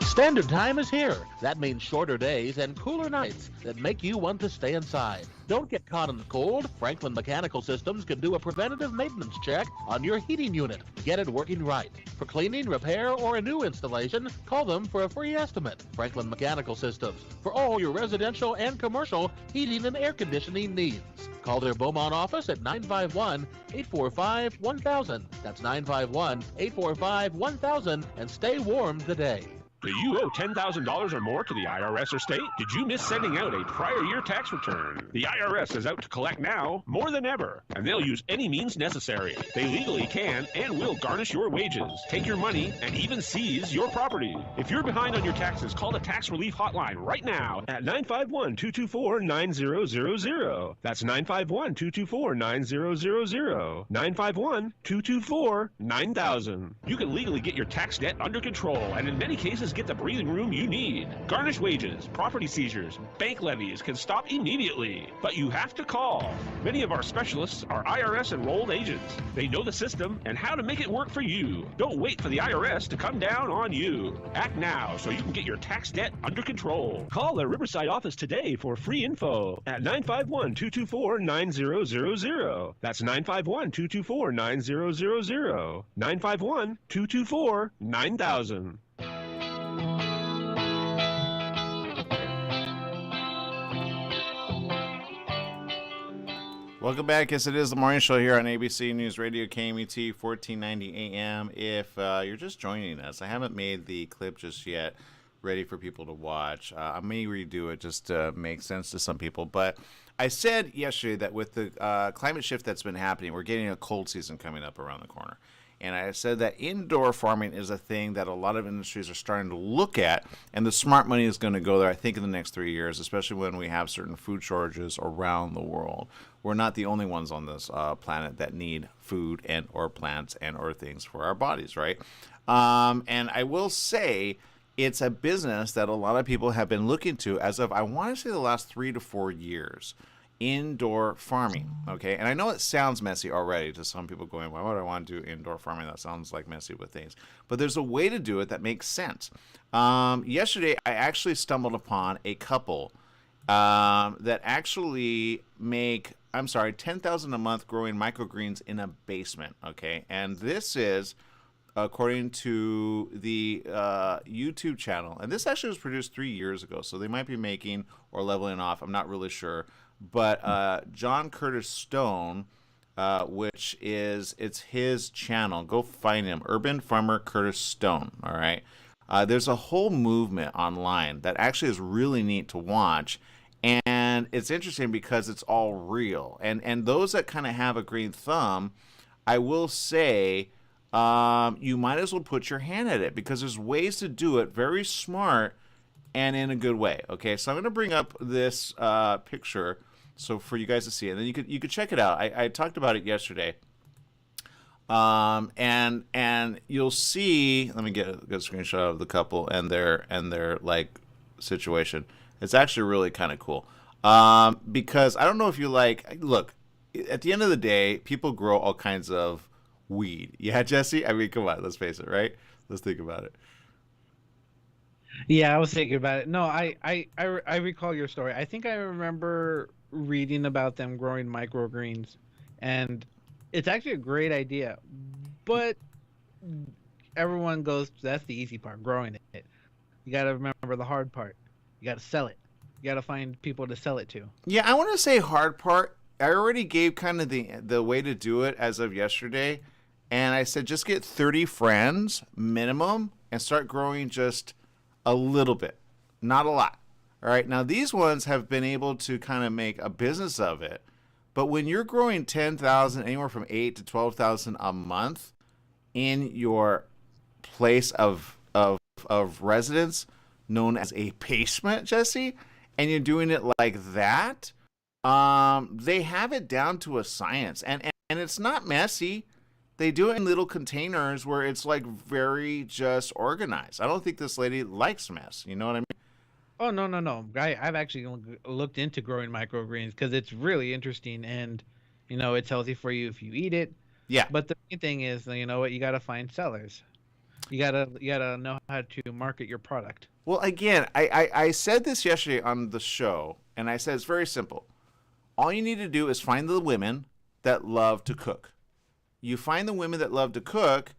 Standard Time is here. That means shorter days and cooler nights that make you want to stay inside. Don't get caught in the cold. Franklin Mechanical Systems can do a preventative maintenance check on your heating unit. Get it working right. For cleaning, repair, or a new installation, call them for a free estimate. Franklin Mechanical Systems, for all your residential and commercial heating and air conditioning needs. Call their Beaumont office at 951-845-1000. That's 951-845-1000, and stay warm today. Do you owe $10,000 or more to the IRS or state? Did you miss sending out a prior year tax return? The IRS is out to collect now more than ever, and they'll use any means necessary. They legally can and will garnish your wages, take your money, and even seize your property. If you're behind on your taxes, call the Tax Relief Hotline right now at 951-224-9000. That's 951-224-9000. 951-224-9000. You can legally get your tax debt under control, and in many cases, get the breathing room you need. Garnished wages, property seizures, bank levies can stop immediately, but you have to call. Many of our specialists are IRS enrolled agents. They know the system and how to make it work for you. Don't wait for the IRS to come down on you. Act now so you can get your tax debt under control. Call the Riverside office today for free info at 951-224-9000. That's 951-224-9000. 951-224-9000. Welcome back. Yes, it is the morning show here on ABC News Radio, KMET 1490 AM. If you're just joining us, I haven't made the clip just yet ready for people to watch. I may redo it just to make sense to some people. But I said yesterday that with the climate shift that's been happening, we're getting a cold season coming up around the corner. And I said that indoor farming is a thing that a lot of industries are starting to look at, and the smart money is going to go there, I think, in the next 3 years, especially when we have certain food shortages around the world. We're not the only ones on this planet that need food and or plants and or things for our bodies, right? And I will say it's a business that a lot of people have been looking to as of, I want to say, the last 3 to 4 years. Indoor farming, okay? And I know it sounds messy already to some people going, why would I want to do indoor farming? That sounds like messy with things. But there's a way to do it that makes sense. Yesterday, I actually stumbled upon a couple that actually make, $10,000 a month growing microgreens in a basement, okay? And this is, according to the YouTube channel, and this actually was produced 3 years ago, so they might be making or leveling off. I'm not really sure. But John Curtis Stone, which it's his channel. Go find him, Urban Farmer Curtis Stone. All right. There's a whole movement online that actually is really neat to watch, and it's interesting because it's all real. And those that kind of have a green thumb, I will say, you might as well put your hand at it because there's ways to do it very smart and in a good way. Okay, so I'm going to bring up this picture so for you guys to see, and then you could check it out. I talked about it yesterday, and you'll see. Let me get a good screenshot of the couple and their like situation. It's actually really kind of cool because I don't know if you look. At the end of the day, people grow all kinds of weed. Yeah, Jesse. I mean, come on, let's face it, right? Let's think about it. Yeah, I was thinking about it. No, I recall your story. I think I remember reading about them growing microgreens, and it's actually a great idea. But everyone goes, that's the easy part, growing it. You got to remember the hard part. You got to sell it. You got to find people to sell it to. Yeah, I want to say hard part. I already gave kind of the way to do it as of yesterday, and I said just get 30 friends minimum and start growing just a little bit, not a lot. All right. Now, these ones have been able to kind of make a business of it. But when you're growing 10,000, anywhere from 8 to 12,000 a month in your place of residence, known as a basement, Jesse, and you're doing it like that, They have it down to a science, and it's not messy. They do it in little containers where it's like very just organized. I don't think this lady likes mess. You know what I mean? Oh, no. I've actually looked into growing microgreens because it's really interesting, and it's healthy for you if you eat it. Yeah. But the main thing is, you know what? You got to find sellers. You gotta know how to market your product. Well, again, I said this yesterday on the show, and I said it's very simple. All you need to do is find the women that love to cook. You find the women that love to cook,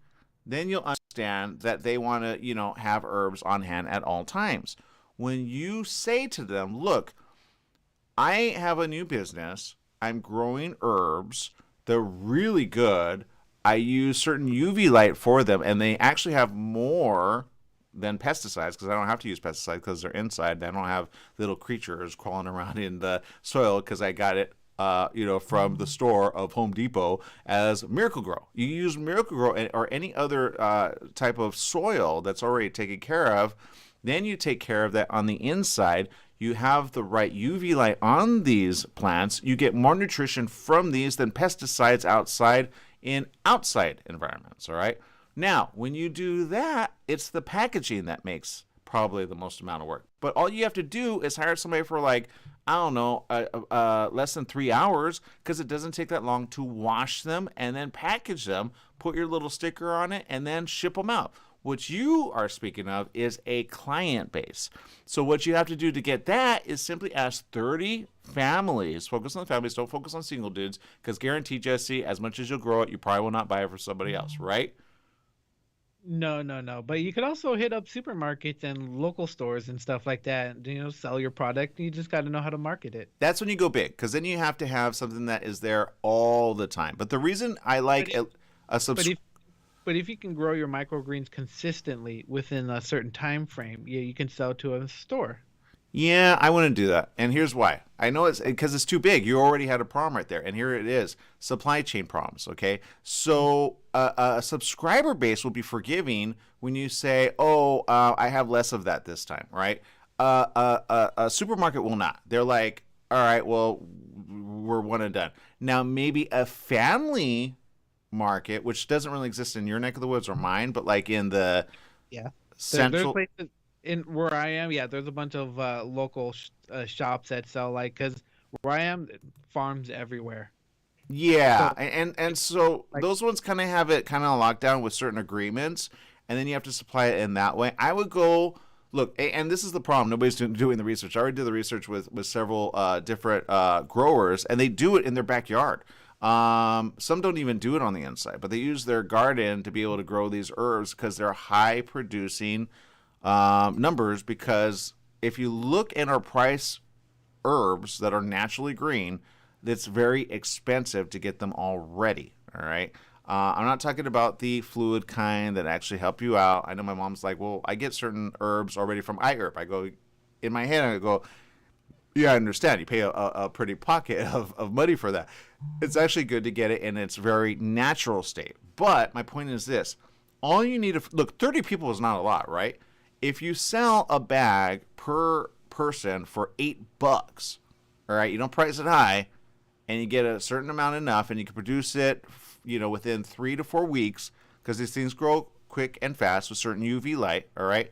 then you'll understand that they want to, have herbs on hand at all times. When you say to them, look, I have a new business. I'm growing herbs. They're really good. I use certain UV light for them, and they actually have more than pesticides because I don't have to use pesticides because they're inside. I don't have little creatures crawling around in the soil because I got it, from the store of Home Depot as Miracle-Gro. You use Miracle-Gro or any other type of soil that's already taken care of. Then you take care of that on the inside. You have the right UV light on these plants. You get more nutrition from these than pesticides outside in outside environments, all right? Now, when you do that, it's the packaging that makes probably the most amount of work. But all you have to do is hire somebody for less than 3 hours because it doesn't take that long to wash them and then package them, put your little sticker on it, and then ship them out. What you are speaking of is a client base. So what you have to do to get that is simply ask 30 families. Focus on the families. Don't focus on single dudes because guarantee, Jesse, as much as you'll grow it, you probably will not buy it for somebody else, right? No. But you could also hit up supermarkets and local stores and stuff like that. Sell your product. You just got to know how to market it. That's when you go big because then you have to have something that is there all the time. But the reason I like But if you can grow your microgreens consistently within a certain time frame, you can sell to a store. Yeah, I wouldn't do that. And here's why. I know it's because it's too big. You already had a problem right there. And here it is. Supply chain problems, okay? So a subscriber base will be forgiving when you say, I have less of that this time, right? A supermarket will not. They're like, all right, well, we're one and done. Now, maybe a family market, which doesn't really exist in your neck of the woods or mine, but like in the central there's places in where I am. Yeah, there's a bunch of local shops that sell because where I am, farms everywhere. Yeah, so those ones kind of have it kind of locked down with certain agreements, and then you have to supply it in that way. I would go look, and this is the problem. Nobody's doing the research. I already did the research with several different growers, and they do it in their backyard. Some don't even do it on the inside, but they use their garden to be able to grow these herbs because they're high producing numbers. Because if you look at our price herbs that are naturally green, it's very expensive to get them already. All right. I'm not talking about the fluid kind that actually help you out. I know my mom's like, well, I get certain herbs already from iHerb. I go in my head, I go, yeah, I understand. You pay a pretty pocket of money for that. It's actually good to get it in its very natural state. But my point is this. All you need to look, 30 people is not a lot, right? If you sell a bag per person for $8, all right, you don't price it high, and you get a certain amount enough, and you can produce it, within 3 to 4 weeks, because these things grow quick and fast with certain UV light, all right?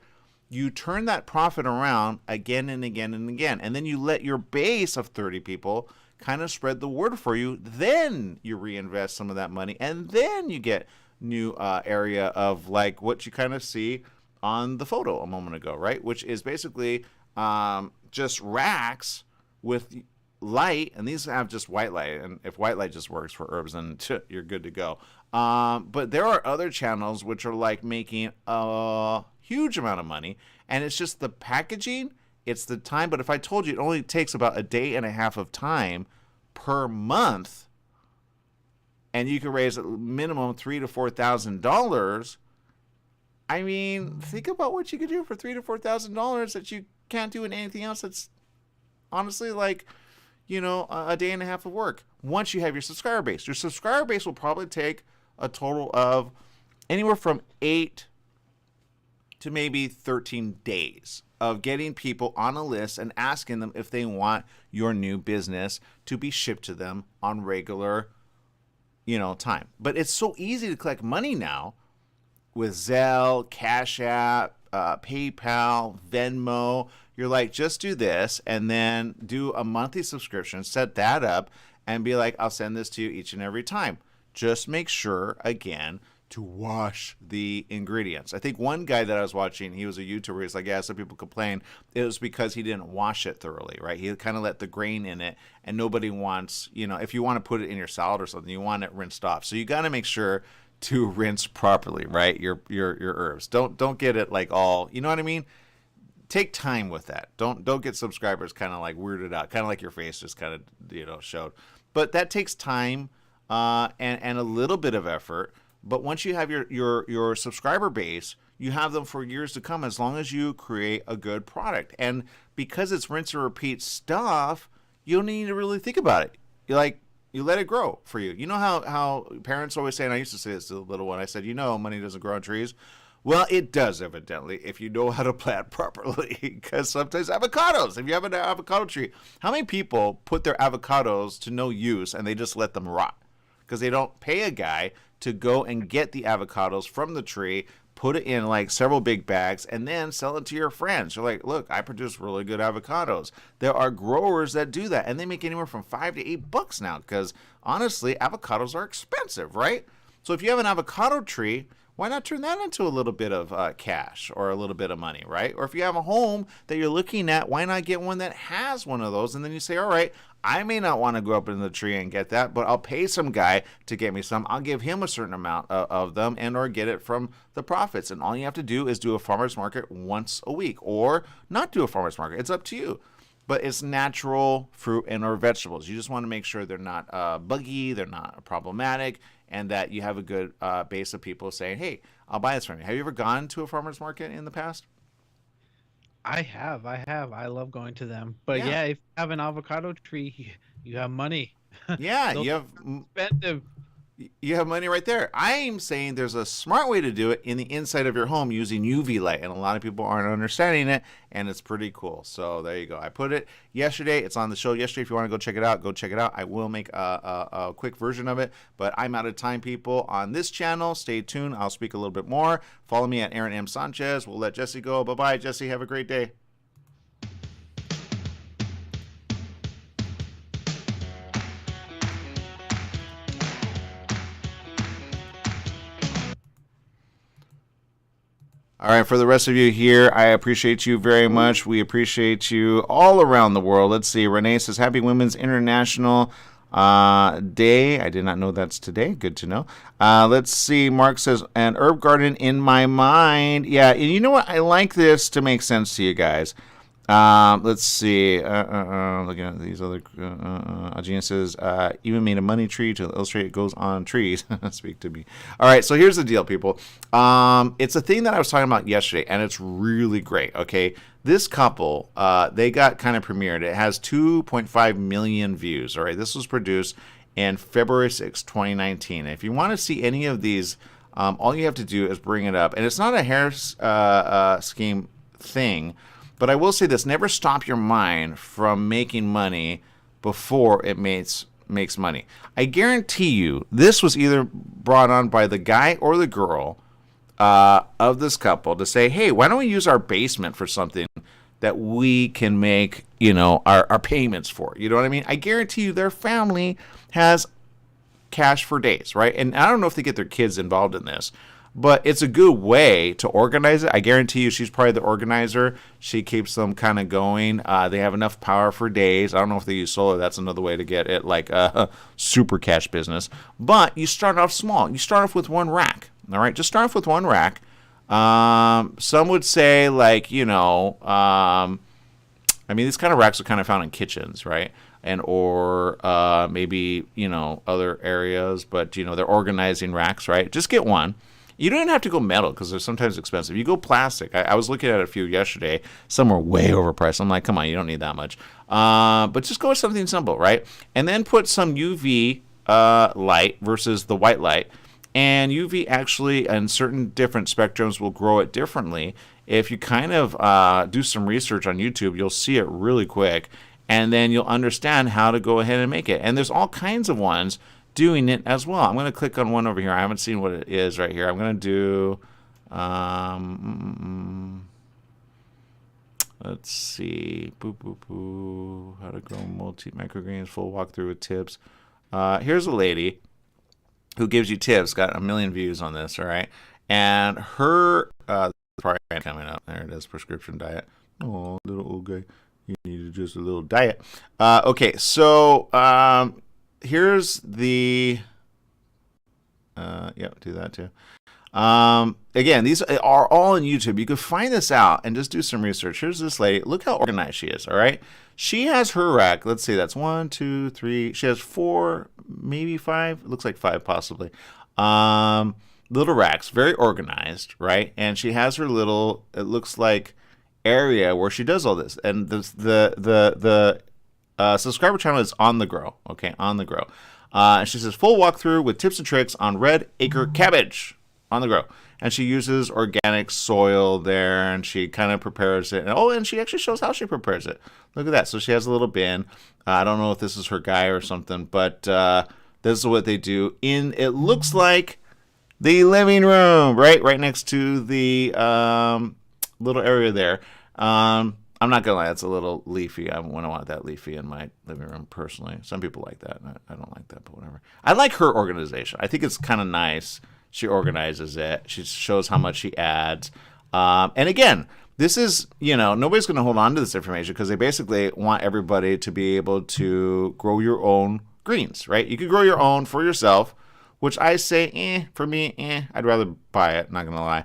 You turn that profit around again and again and again, and then you let your base of 30 people kind of spread the word for you. Then you reinvest some of that money, and then you get new area of like what you kind of see on the photo a moment ago, right? Which is basically just racks with light, and these have just white light, and if white light just works for herbs, then you're good to go. But there are other channels which are like making a huge amount of money, and it's just the packaging, it's the time. But if I told you it only takes about a day and a half of time per month, and you can raise at minimum $3,000 to $4,000, I mean, think about what you could do for $3,000 to $4,000 that you can't do in anything else. That's honestly like, a day and a half of work. Once you have your subscriber base will probably take a total of anywhere from 8 to maybe 13 days of getting people on a list and asking them if they want your new business to be shipped to them on regular, time. But it's so easy to collect money now with Zelle, Cash App, PayPal, Venmo. You're like, just do this and then do a monthly subscription, set that up, and be like, I'll send this to you each and every time. Just make sure, again, to wash the ingredients. I think one guy that I was watching, he was a YouTuber. He's like, yeah, some people complain. It was because he didn't wash it thoroughly, right? He kind of let the grain in it, and nobody wants, if you want to put it in your salad or something, you want it rinsed off. So you got to make sure to rinse properly, right? Your herbs. Don't get it like all, you know what I mean? Take time with that. Don't get subscribers kind of like weirded out, kind of like your face just kind of, showed. But that takes time and a little bit of effort. But once you have your subscriber base, you have them for years to come as long as you create a good product. And because it's rinse and repeat stuff, you don't need to really think about it. You let it grow for you. You know how parents always say, and I used to say this to the little one, I said, money doesn't grow on trees. Well, it does, evidently, if you know how to plant properly. Because sometimes avocados, if you have an avocado tree, how many people put their avocados to no use and they just let them rot? Because they don't pay a guy to go and get the avocados from the tree, put it in like several big bags, and then sell it to your friends. You're like, look, I produce really good avocados. There are growers that do that, and they make anywhere from $5 to $8 now because, honestly, avocados are expensive, right? So if you have an avocado tree, why not turn that into a little bit of cash or a little bit of money, right? Or if you have a home that you're looking at, why not get one that has one of those? And then you say, all right, I may not want to go up in the tree and get that, but I'll pay some guy to get me some. I'll give him a certain amount of them and or get it from the profits. And all you have to do is do a farmer's market once a week or not do a farmer's market. It's up to you. But it's natural fruit and or vegetables. You just want to make sure they're not buggy, they're not problematic, and that you have a good base of people saying, hey, I'll buy this from you. Have you ever gone to a farmer's market in the past? I have. I love going to them. But yeah, if you have an avocado tree, you have money. Yeah, you have expensive. You have money right there. I'm saying there's a smart way to do it in the inside of your home using UV light, and a lot of people aren't understanding it, and it's pretty cool. So there you go. I put it yesterday. It's on the show yesterday. If you want to go check it out, go check it out. I will make a quick version of it, but I'm out of time, people, on this channel. Stay tuned. I'll speak a little bit more. Follow me at Aaron M. Sanchez. We'll let Jesse go. Bye-bye, Jesse. Have a great day. All right, for the rest of you here, I appreciate you very much. We appreciate you all around the world. Let's see. Renee says, Happy Women's International Day. I did not know that's today. Good to know. Let's see. Mark says, an herb garden in my mind. Yeah, and you know what? I like this to make sense to you guys. Let's see. Looking at these other. Gina says, even made a money tree to illustrate it goes on trees. Speak to me. All right, so here's the deal, people. It's a thing that I was talking about yesterday, and it's really great. Okay, this couple, they got kind of premiered. It has 2.5 million views. All right, this was produced in February 6, 2019. If you want to see any of these, all you have to do is bring it up, and it's not a hair scheme thing. But I will say this, never stop your mind from making money before it makes money. I guarantee you this was either brought on by the guy or the girl of this couple to say, hey, why don't we use our basement for something that we can make, our payments for? You know what I mean? I guarantee you their family has cash for days, right? And I don't know if they get their kids involved in this, but it's a good way to organize it. I guarantee you she's probably the organizer. She keeps them kind of going. They have enough power for days. I don't know if they use solar. That's another way to get it, like a super cash business. But you start off small. You start off with one rack. All right? Just start off with one rack. Some would say, like, these kind of racks are kind of found in kitchens, right? And or maybe, other areas. But, they're organizing racks, right? Just get one. You don't even have to go metal because they're sometimes expensive. You go plastic. I was looking at a few yesterday. Some were way overpriced. I'm like, come on, you don't need that much. But just go with something simple, right? And then put some UV light versus the white light And UV actually, in certain different spectrums, will grow it differently. If you kind of do some research on YouTube, you'll see it really quick. And then you'll understand how to go ahead and make it. And there's all kinds of ones doing it as well. I'm going to click on one over here. I haven't seen what it is right here. I'm going to do, let's see, how to grow microgreens, full walkthrough with tips. Here's a lady who gives you tips, got 1 million views on this, all right? And her, probably coming up, there it is, prescription diet. Oh, little old guy, you need just a little diet. Okay, so here's the, yeah, do that too. Again, these are all on YouTube. You can find this out and just do some research. Here's this lady. Look how organized she is, all right? She has her rack. Let's see, that's 1, 2, 3. She has 4, maybe 5. It looks like 5 possibly. Little racks, very organized, right? And she has her little, it looks like, area where she does all this. And the subscriber channel is On The Grow, okay, On The Grow. And she says, full walkthrough with tips and tricks on red acre cabbage. On The Grow. And she uses organic soil there, and she kind of prepares it. And she actually shows how she prepares it. Look at that. So she has a little bin. I don't know if this is her guy or something, but this is what they do. It looks like the living room, right next to the little area there. I'm not gonna lie, it's a little leafy. I wouldn't want that leafy in my living room personally. Some people like that. I don't like that, but whatever. I like her organization. I think it's kind of nice. She organizes it. She shows how much she adds. And again, this is, nobody's going to hold on to this information because they basically want everybody to be able to grow your own greens, right? You can grow your own for yourself, which I say, for me, I'd rather buy it, not going to lie.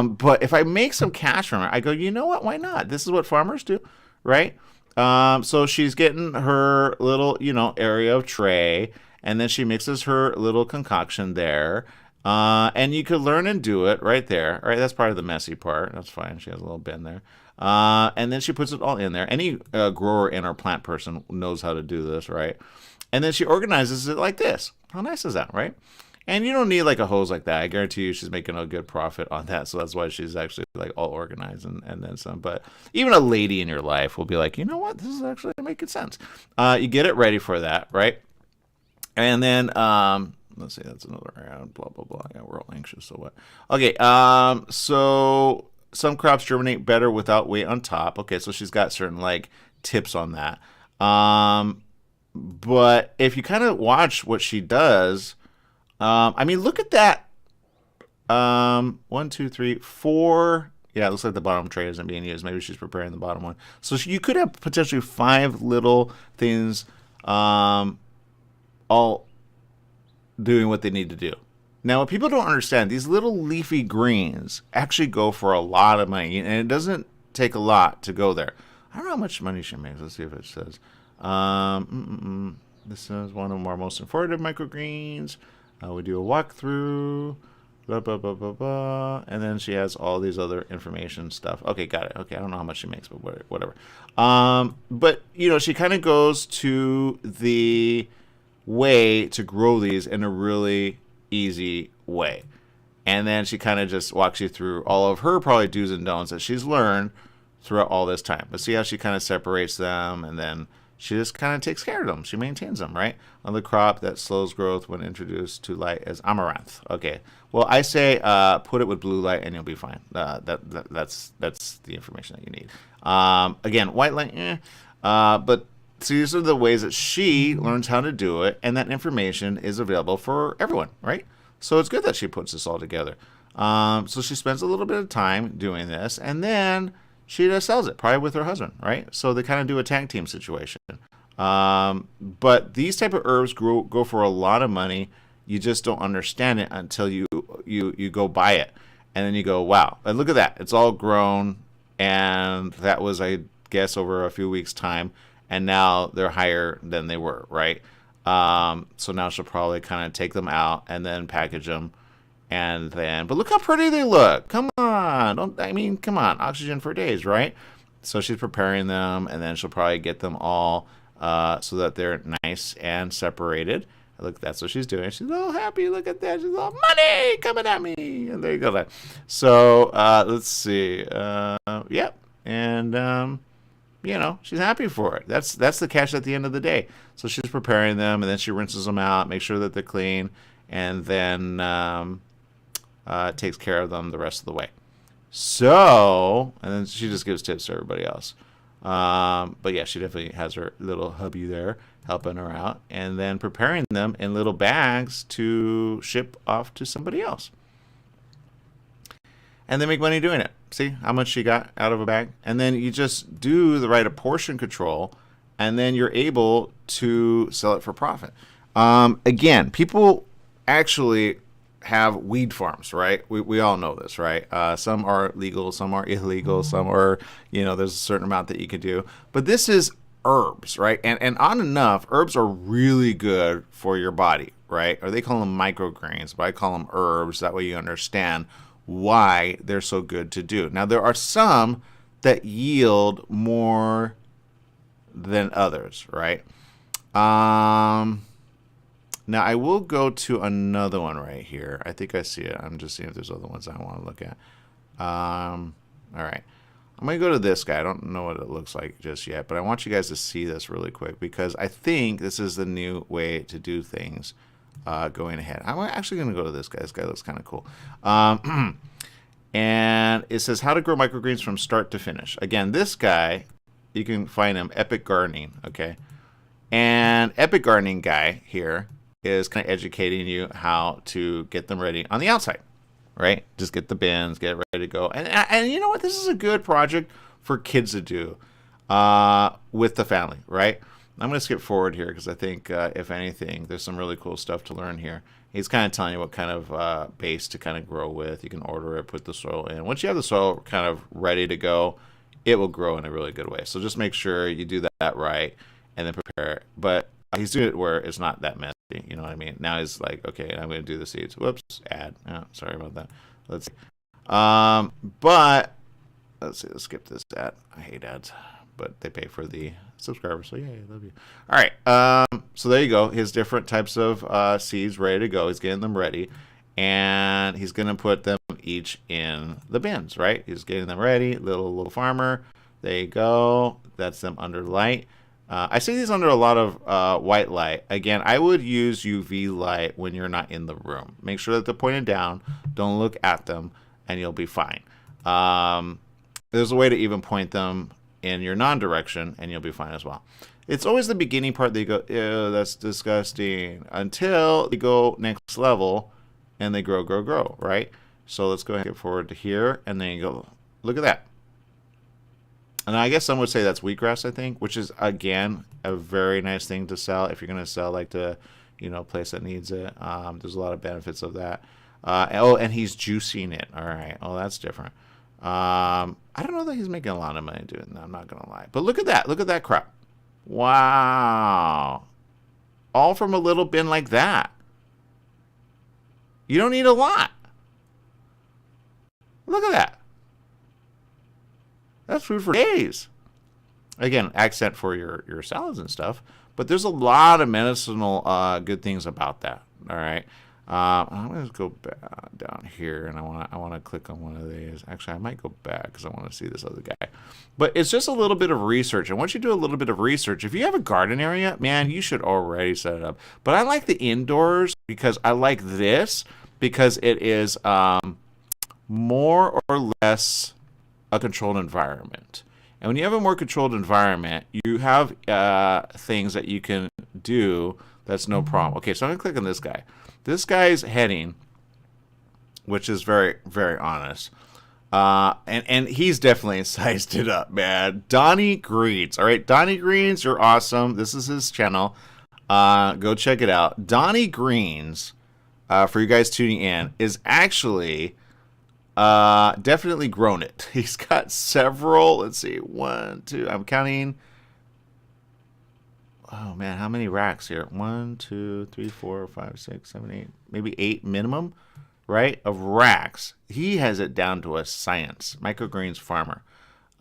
But if I make some cash from it, I go, you know what? Why not? This is what farmers do, right? So she's getting her little, area of tray, and then she mixes her little concoction there. And you could learn and do it right there. All right, that's part of the messy part. That's fine. She has a little bin there. And then she puts it all in there. Any grower and or plant person knows how to do this, right? And then she organizes it like this. How nice is that, right? And you don't need like a hose like that. I guarantee you she's making a good profit on that. So that's why she's actually like all organized and then some. But even a lady in your life will be like, you know what? This is actually making sense. You get it ready for that, right? And then... let's see, that's another round, blah, blah, blah. Yeah, we're all anxious, so what? Okay, so some crops germinate better without weight on top. Okay, so she's got certain, tips on that. But if you kind of watch what she does, look at that. 1, 2, 3, 4. Yeah, it looks like the bottom tray isn't being used. Maybe she's preparing the bottom one. So you could have potentially 5 little things all doing what they need to do. Now, what people don't understand, these little leafy greens actually go for a lot of money, and it doesn't take a lot to go there. I don't know how much money she makes. Let's see if it says. This is one of our most informative microgreens. We do a walkthrough, blah, blah, blah, blah, blah. And then she has all these other information stuff. Okay, got it. Okay, I don't know how much she makes, but whatever. But, she kind of goes to the way to grow these in a really easy way. And then she kind of just walks you through all of her probably do's and don'ts that she's learned throughout all this time. But see how she kind of separates them, and then she just kind of takes care of them. She maintains them, right? On the crop that slows growth when introduced to light is amaranth. Okay. Well, I say put it with blue light and you'll be fine. That's the information that you need. Again, white light, but so these are the ways that she learns how to do it, and that information is available for everyone, right? So it's good that she puts this all together. So she spends a little bit of time doing this, and then she just sells it, probably with her husband, right? So they kind of do a tag team situation. But these type of herbs go for a lot of money. You just don't understand it until you go buy it, and then you go, wow! And look at that, it's all grown, and that was, I guess, over a few weeks' time. And now they're higher than they were, right? So now she'll probably kind of take them out and then package them. But look how pretty they look. Come on. Come on. Oxygen for days, right? So she's preparing them, and then she'll probably get them all so that they're nice and separated. Look, that's what she's doing. She's all happy. Look at that. She's all money coming at me. And there you go. So let's see. Yep. And she's happy for it. That's the catch at the end of the day. So she's preparing them, and then she rinses them out, makes sure that they're clean, and then takes care of them the rest of the way. So, and then she just gives tips to everybody else. But yeah, she definitely has her little hubby there helping her out, and then preparing them in little bags to ship off to somebody else. And they make money doing it. See how much she got out of a bag? And then you just do the right portion control, and then you're able to sell it for profit. Again, people actually have weed farms, right? We all know this, right? Some are legal, some are illegal, some are, there's a certain amount that you can do. But this is herbs, right? And on enough, herbs are really good for your body, right? Or they call them microgreens, but I call them herbs. That way you understand why they're so good to do. Now, there are some that yield more than others, right? Now, I will go to another one right here. I think I see it. I'm just seeing if there's other ones I want to look at. All right. I'm going to go to this guy. I don't know what it looks like just yet, but I want you guys to see this really quick because I think this is the new way to do things going ahead. I'm actually going to go to this guy. This guy looks kind of cool. And it says how to grow microgreens from start to finish. Again, this guy, you can find him, Epic Gardening, okay? And Epic Gardening guy here is kind of educating you how to get them ready on the outside, right? Just get the bins, get it ready to go. And you know what? This is a good project for kids to do with the family, right? I'm going to skip forward here because I think, if anything, there's some really cool stuff to learn here. He's kind of telling you what kind of base to kind of grow with. You can order it, put the soil in. Once you have the soil kind of ready to go, it will grow in a really good way. So just make sure you do that right and then prepare it. But he's doing it where it's not that messy. You know what I mean? Now he's like, okay, I'm going to do the seeds. Whoops, add. Oh, sorry about that. Let's see. But let's see. Let's skip this ad. I hate ads, but they pay for the subscribers. So yeah, I love you. All right. So there you go. His different types of seeds ready to go. He's getting them ready, and he's going to put them each in the bins. Right? He's getting them ready. Little farmer. There you go. That's them under light. I see these under a lot of white light. Again, I would use UV light when you're not in the room. Make sure that they're pointed down. Don't look at them, and you'll be fine. There's a way to even point them in your non-direction, and you'll be fine as well. It's always the beginning part that you go, ew, that's disgusting, until you go next level, and they grow, right? So let's go ahead and get forward to here, and then you go, look at that. And I guess some would say that's wheatgrass, I think, which is, again, a very nice thing to sell if you're going to sell like to, place that needs it. There's a lot of benefits of that. And he's juicing it. All right. Oh, that's different. I don't know that he's making a lot of money doing that. I'm not going to lie. But look at that. Look at that crop. Wow. All from a little bin like that. You don't need a lot. Look at that. That's food for days. Again, accent for your salads and stuff. But there's a lot of medicinal good things about that. All right. I'm going to go back down here, and I want to click on one of these. Actually, I might go back because I want to see this other guy. But it's just a little bit of research. And once you do a little bit of research, if you have a garden area, man, you should already set it up. But I like the indoors because I like this because it is more or less a controlled environment. And when you have a more controlled environment, you have things that you can do that's no problem. Okay, so I'm going to click on this guy. This guy's heading, which is very, very honest. And he's definitely sized it up, man. Donnie Greens. All right, Donnie Greens, you're awesome. This is his channel. Go check it out. Donnie Greens, for you guys tuning in, is actually definitely grown it. He's got several. Let's see, 1, 2. I'm counting. Oh man, how many racks here? 1, 2, 3, 4, 5, 6, 7, 8, maybe 8 minimum, right? Of racks. He has it down to a science. Microgreens farmer.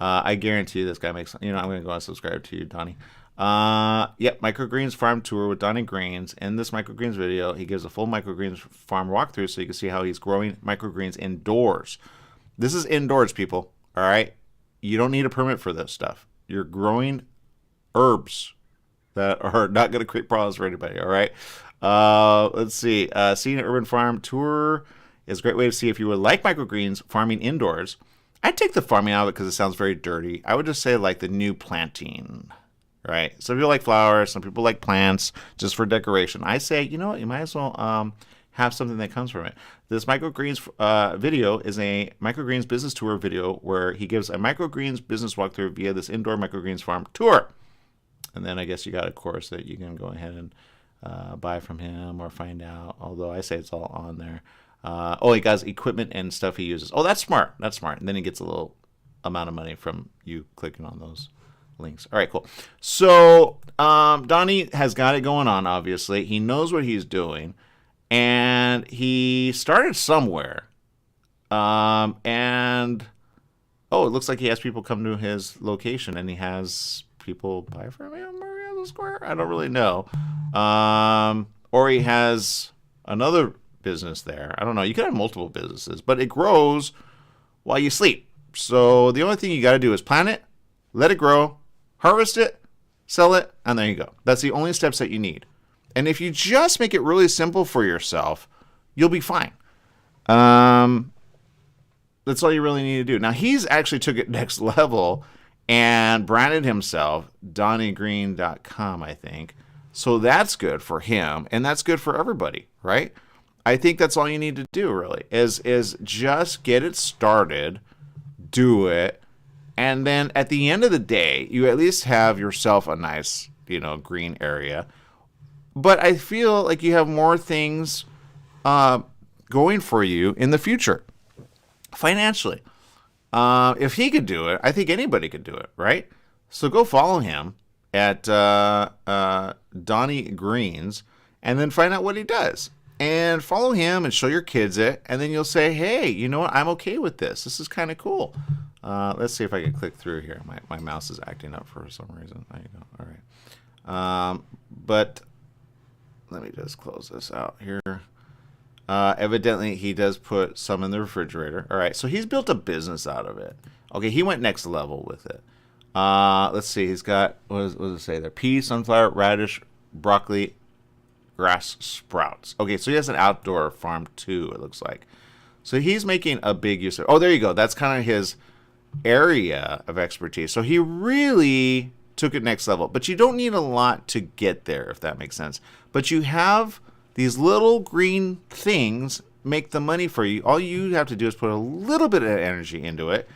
I guarantee you this guy makes. I'm going to go and subscribe to you, Donnie. Yep, Microgreens Farm Tour with Donnie Greens. In this microgreens video, he gives a full microgreens farm walkthrough so you can see how he's growing microgreens indoors. This is indoors, people. All right? You don't need a permit for this stuff. You're growing herbs that are not going to create problems for anybody. All right? Let's see. Seeing an urban farm tour is a great way to see if you would like microgreens farming indoors. I'd take the farming out of it because it sounds very dirty. I would just say like the new planting. Right. Some people like flowers. Some people like plants just for decoration. I say, you know what? You might as well have something that comes from it. This microgreens video is a microgreens business tour video where he gives a microgreens business walkthrough via this indoor microgreens farm tour. And then I guess you got a course that you can go ahead and buy from him or find out. Although I say it's all on there. Oh, he got equipment and stuff he uses. Oh, that's smart. That's smart. And then he gets a little amount of money from you clicking on those links. All right, cool. So Donnie has got it going on, obviously. He knows what he's doing. And he started somewhere. And, oh, it looks like he has people come to his location. And he has people buy from him or he has a square? I don't really know. Or he has another business there. I don't know. You could have multiple businesses. But it grows while you sleep. So the only thing you got to do is plant it, let it grow, harvest it, sell it, and there you go. That's the only steps that you need. And if you just make it really simple for yourself, you'll be fine. That's all you really need to do. Now, he's actually took it next level and branded himself DonnieGreen.com, I think. So that's good for him, and that's good for everybody, right? I think that's all you need to do, really, is just get it started, do it, and then at the end of the day, you at least have yourself a nice, green area. But I feel like you have more things going for you in the future, financially. If he could do it, I think anybody could do it, right? So go follow him at Donnie Greens and then find out what he does. And follow him and show your kids it. And then you'll say, hey, you know what? I'm okay with this. This is kind of cool. Let's see if I can click through here. My mouse is acting up for some reason. There you go. All right. But let me just close this out here. Evidently, he does put some in the refrigerator. All right. So he's built a business out of it. Okay. He went next level with it. Let's see. He's got, what does it say there? Pea, sunflower, radish, broccoli, grass sprouts. Okay, so he has an outdoor farm too, it looks like. So he's making a big use of, oh, there you go. That's kind of his area of expertise. So he really took it next level. But you don't need a lot to get there, if that makes sense. But you have these little green things make the money for you. All you have to do is put a little bit of energy into it,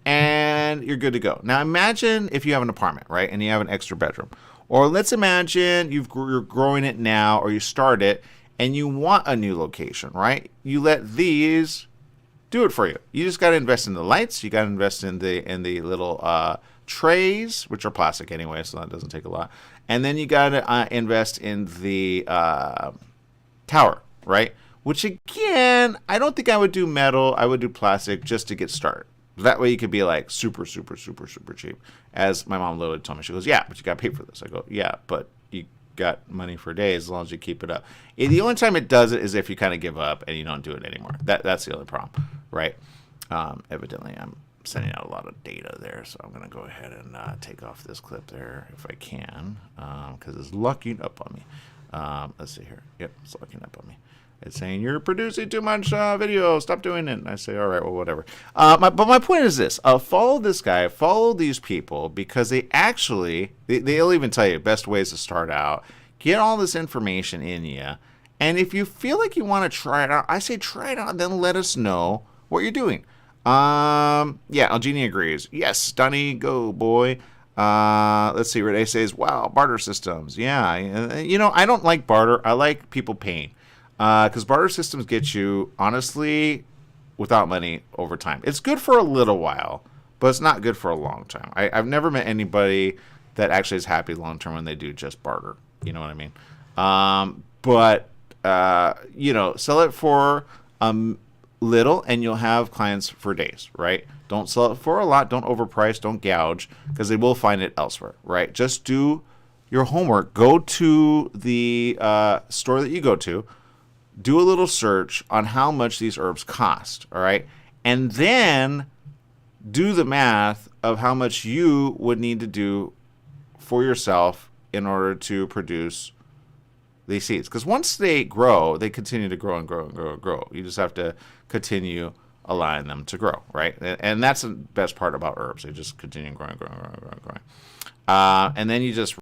and you're good to go. Now imagine if you have an apartment, right, and you have an extra bedroom. Or let's imagine you're growing it now, or you start it, and you want a new location, right? You let these do it for you. You just got to invest in the lights. You got to invest in the little trays, which are plastic anyway, so that doesn't take a lot. And then you got to invest in the tower, right? Which again, I don't think I would do metal. I would do plastic just to get started. That way you could be like super, super, super, super cheap. As my mom literally told me, she goes, yeah, but you got to pay for this. I go, yeah, but you got money for days as long as you keep it up. The only time it does it is if you kind of give up and you don't do it anymore. That's the only problem, right? Evidently, I'm sending out a lot of data there, so I'm going to go ahead and take off this clip there if I can, because it's locking up on me. Let's see here. Yep, it's locking up on me. It's saying, you're producing too much video. Stop doing it. And I say, all right, well, whatever. But my point is this. Follow this guy. Follow these people because they actually, they'll even tell you best ways to start out. Get all this information in you. And if you feel like you want to try it out, I say try it out. Then let us know what you're doing. Yeah, Algini agrees. Yes, Donnie, go, boy. Let's see. Renee says, wow, barter systems. Yeah. I don't like barter. I like people paying. Because barter systems get you, honestly, without money over time. It's good for a little while, but it's not good for a long time. I've never met anybody that actually is happy long term when they do just barter. You know what I mean? Sell it for little and you'll have clients for days, right? Don't sell it for a lot. Don't overprice. Don't gouge because they will find it elsewhere, right? Just do your homework. Go to the store that you go to, do a little search on how much these herbs cost, all right? And then do the math of how much you would need to do for yourself in order to produce these seeds. Because once they grow, they continue to grow and grow and grow and grow. You just have to continue allowing them to grow, right? And that's the best part about herbs. They just continue growing, growing, growing, growing, growing. And then you just